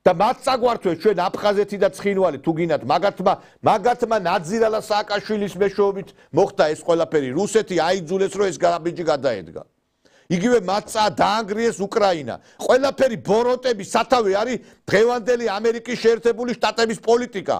და მათ წაგვართვეს ჩვენ აფხაზეთი და ცხინვალი თუ გინათ მაგათმა ნაძირალა სააკაშვილის მეშვეობით მოხდა ეს ყველაფერი. რუსეთი აიძულეს რომ ეს ბიჭი გადაედგა. იგივე მათ დაანგრიეს უკრაინა. ყველაფერი ბოროტების სათავე არის დღევანდელი ამერიკის შეერთებული შტატების პოლიტიკა.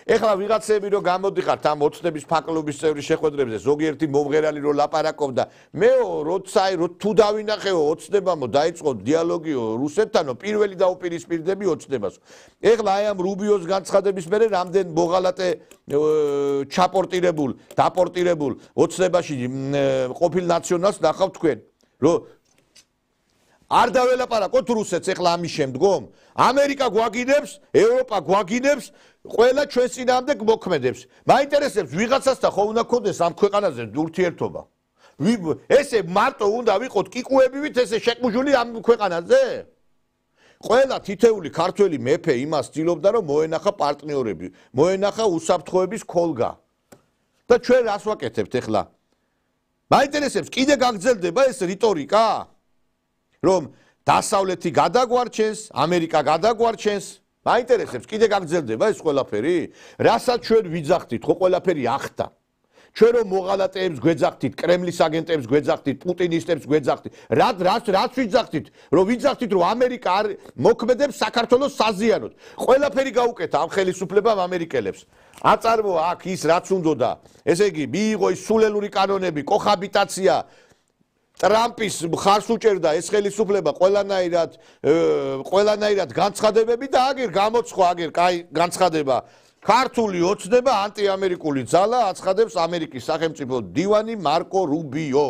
ეხლა ვიღაცები რო გამოდიხართ ამ ოცნების ფაკლობის წევრის შეხვედრებზე, ზოგიერთი მომღერალი რო ლაპარაკობდა, მეო როცა თუ დავინახეო ოცნებამო დაიწყო დიალოგიო რუსეთთანო, პირველი დაუპირისპირდები ოცნებას. ეხლა აი ამ რუბიოს განცხადების მერე რამდენ მოღალატე ჩაპორტირებულ, დაპორტირებულ ოცნებაში ყოფილ ნაციონალს ნახავთ თქვენ, რომ არ დაველაპარაკოთ რუსეთს ეხლა ამის შემდგომ. ამერიკა გვაგინებს, ევროპა გვაგინებს, ყველა ჩვენს წინააღმდეგ მოქმედებს. მაინტერესებს ვიღაცასთან ხო უნდა გქონდეს ამ ქვეყანაზე ურთიერთობა. ესე მარტო უნდა ვიყოთ კიკუებივით ესე შეკმუჟული ამ ქვეყანაზე? ყველა თითეული ქართველი მეფე იმას ცდილობდა რომ მოენახა პარტნიორები, მოენახა უსაფრთხოების ქოლგა. და ჩვენ რას ვაკეთებთ ეხლა? მაინტერესებს კიდე გაგრძელდება ეს რიტორიკა? რომ დასავლეთი გადაგვარჩენს, ამერიკა გადაგვარჩენს, მაინტერესებს კიდე გაგრძელდება ეს ყველაფერი? რასაც ჩვენ ვიძახდით, ხო ყველაფერი ახდა. ჩვენ რომ მოღალატეებს გვეძახდით, კრემლის აგენტებს გვეძახდით, პუტინისტებს გვეძახდით. რაც ვიძახდით, რომ ვიძახდით, რომ ამერიკა არ მოქმედებს საქართველოს საზიანოდ. ყველაფერი გაუკეთა ამ ხელისუფლებამ ამერიკელებს. აწარმოა აქ ის რაც უნდოდა. ესე იგი, მიიღო ის სულელური კანონები, კოჰაბიტაცია ტრამპის მხარს უჭერდა ეს ხელისუფლება ყველანაირად განცხადებები და აგერ გამოცხო აგერ კაი განცხადება ქართული ოცნება ანტიამერიკული ძალა აცხადებს ამერიკის სახელმწიფო მდივანი მარკო რუბიო.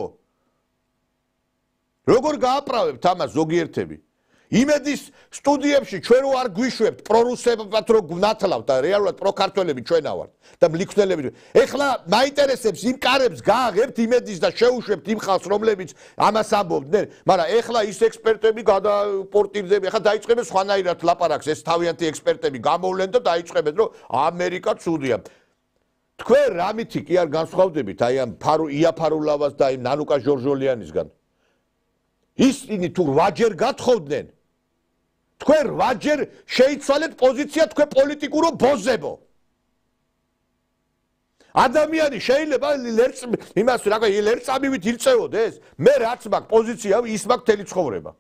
როგორ გააправებთ ამას ზოგიერთები? იმედის სტუდიებში ჩვენ რო არ გვიშვებთ პრორუსებად რო ვნათლავთ და რეალურად პროქართველები ჩვენა ვართ და მლიქნელები. ეხლა მაინტერესებს იმ კარებს გააღებთ იმედის და შეუშვებთ იმ ხალხს რომლებიც ამას ამბობდნენ, მაგრამ ეხლა ის ექსპერტები გადაპორტირდება, ეხლა დაიწყებენ სხვანაირად ლაპარაკს, ეს თავიანთი ექსპერტები გამოვლენ და დაიწყებენ რომ ამერიკა ცუდია. თქვენ რამითი კი არ განსხვავდებით აი ამ იაფარულავას და იმ ნანუკა ჟორჟოლიანისგან. ისინი თუ 8 ჯერ გათხოვდნენ თქვენ 8 ჯერ შეიცვალეთ პოზიცია თქვენ პოლიტიკურო ბოზებო. ადამიანი შეიძლება იმას რა ქვია ლერწამივით ირწევოდეს? მე რაც მაქვს პოზიცია, ის მაქვს მთელი ცხოვრება.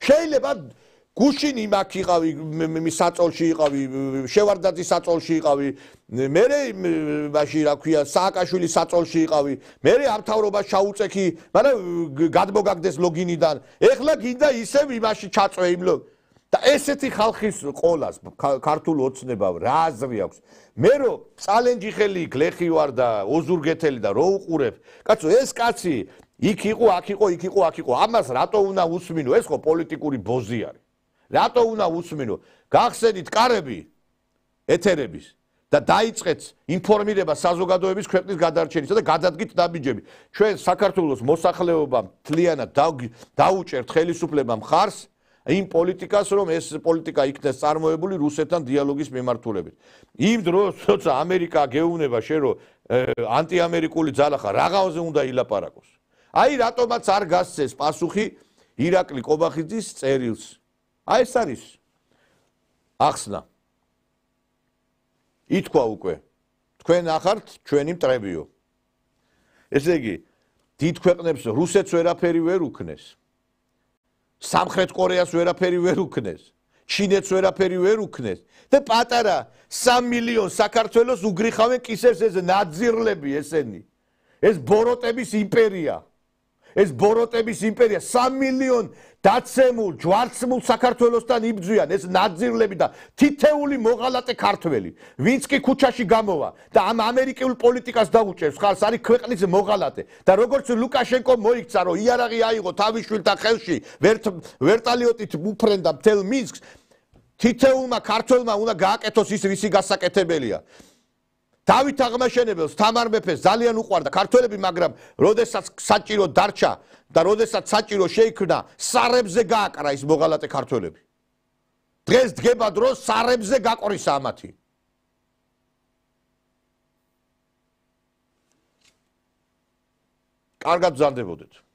შეიძლება გუშინი მაგ იყავი, საწოლში იყავი, შევარდნაძის საწოლში იყავი, მე მაშინ რა ქვია, სააკაშვილის საწოლში იყავი, მე ამ თავრობას ჩაუწექი, მაგრამ გადმოგაგდეს ლოგინიდან. ეხლა გინდა ისევ იმაში ჩაწვე იმ და ესეთი ხალხის ყოლას ქართულ ოცნებავ რა აზრი აქვს? მე რომ წალენჯი ხელი გლეხი ვარ და ოზურგეთელი და რო უყურებ, კაცო ეს კაცი იქ იყო, აქ იყო, იქ იყო, აქ იყო. ამას რატო უნდა უსმინო? ეს ხო პოლიტიკური ბოზი არის. რატო უნდა უსმინო? გახსენით კარები ეთერების და დაიწყეთ ინფორმირება საზოგადოების ქვეყნის გადარჩენისა და გადადგით ნაბიჯები. ჩვენ საქართველოს მოსახლეობამ მთლიანად დაუჭერთ ხელისუფლებამ ხარს იმ პოლიტიკას, რომ ეს პოლიტიკა იქნეს წარმოებული რუსეთთან დიალოგის მიმართულებით. იმ დროს, როცა ამერიკა გეუბნება შენ, რომ ანტიამერიკული ძალა ხარ, რაღაცზე უნდა ილაპარაკოს. აი რატომაც არ გასცეს პასუხი ირაკლი კობახიძის წერილს. აი ეს არის ახსნა. ითქვა უკვე, თქვენ ახართ ჩვენი მტრებიო. ესე იგი, დიდ ქვეყნებს რუსეთს ვერაფერი ვერ უქნეს. სამხრეთ კორეას ვერაფერი ვერ უქნეს. ჩინეთს ვერაფერი ვერ უქნეს და პატარა 3 მილიონ საქართველოს უგრიხავენ კისერს ეს ნაძირლები ესენი. ეს ბოროტების იმპერია. ეს ბოროტების იმპერია 3 მილიონ დაცემულ ჯვარცმულ საქართველოსთან იბძვიან ეს ნაძირლები და თითეული მოღალატე ქართველი ვინც კი ქუჩაში გამოვა და ამ ამერიკულ პოლიტიკას დაუჭერს ხალხს არის ქვეყნის მოღალატე და როგორც ლუკაშენკო მოიქცა რომ იარაღი აიღო თავის შვილთან ხელში ვერტალიოტით უფრენდა მთელ მინსკს თითეულმა ქართველმა უნდა გააკეთოს ის რისი გასაკეთებელია დავით აღმაშენებელს თამარ მეფეს ძალიან უყვარდა ქართველები მაგრამ როდესაც საჭირო დარჩა და როდესაც საჭირო შეიქმნა სარებზე გააკრა ის მოღალატე ქართველები დღეს დგება დრო სარებზე გაყრისა ამათი კარგად ბრძანდებოდეთ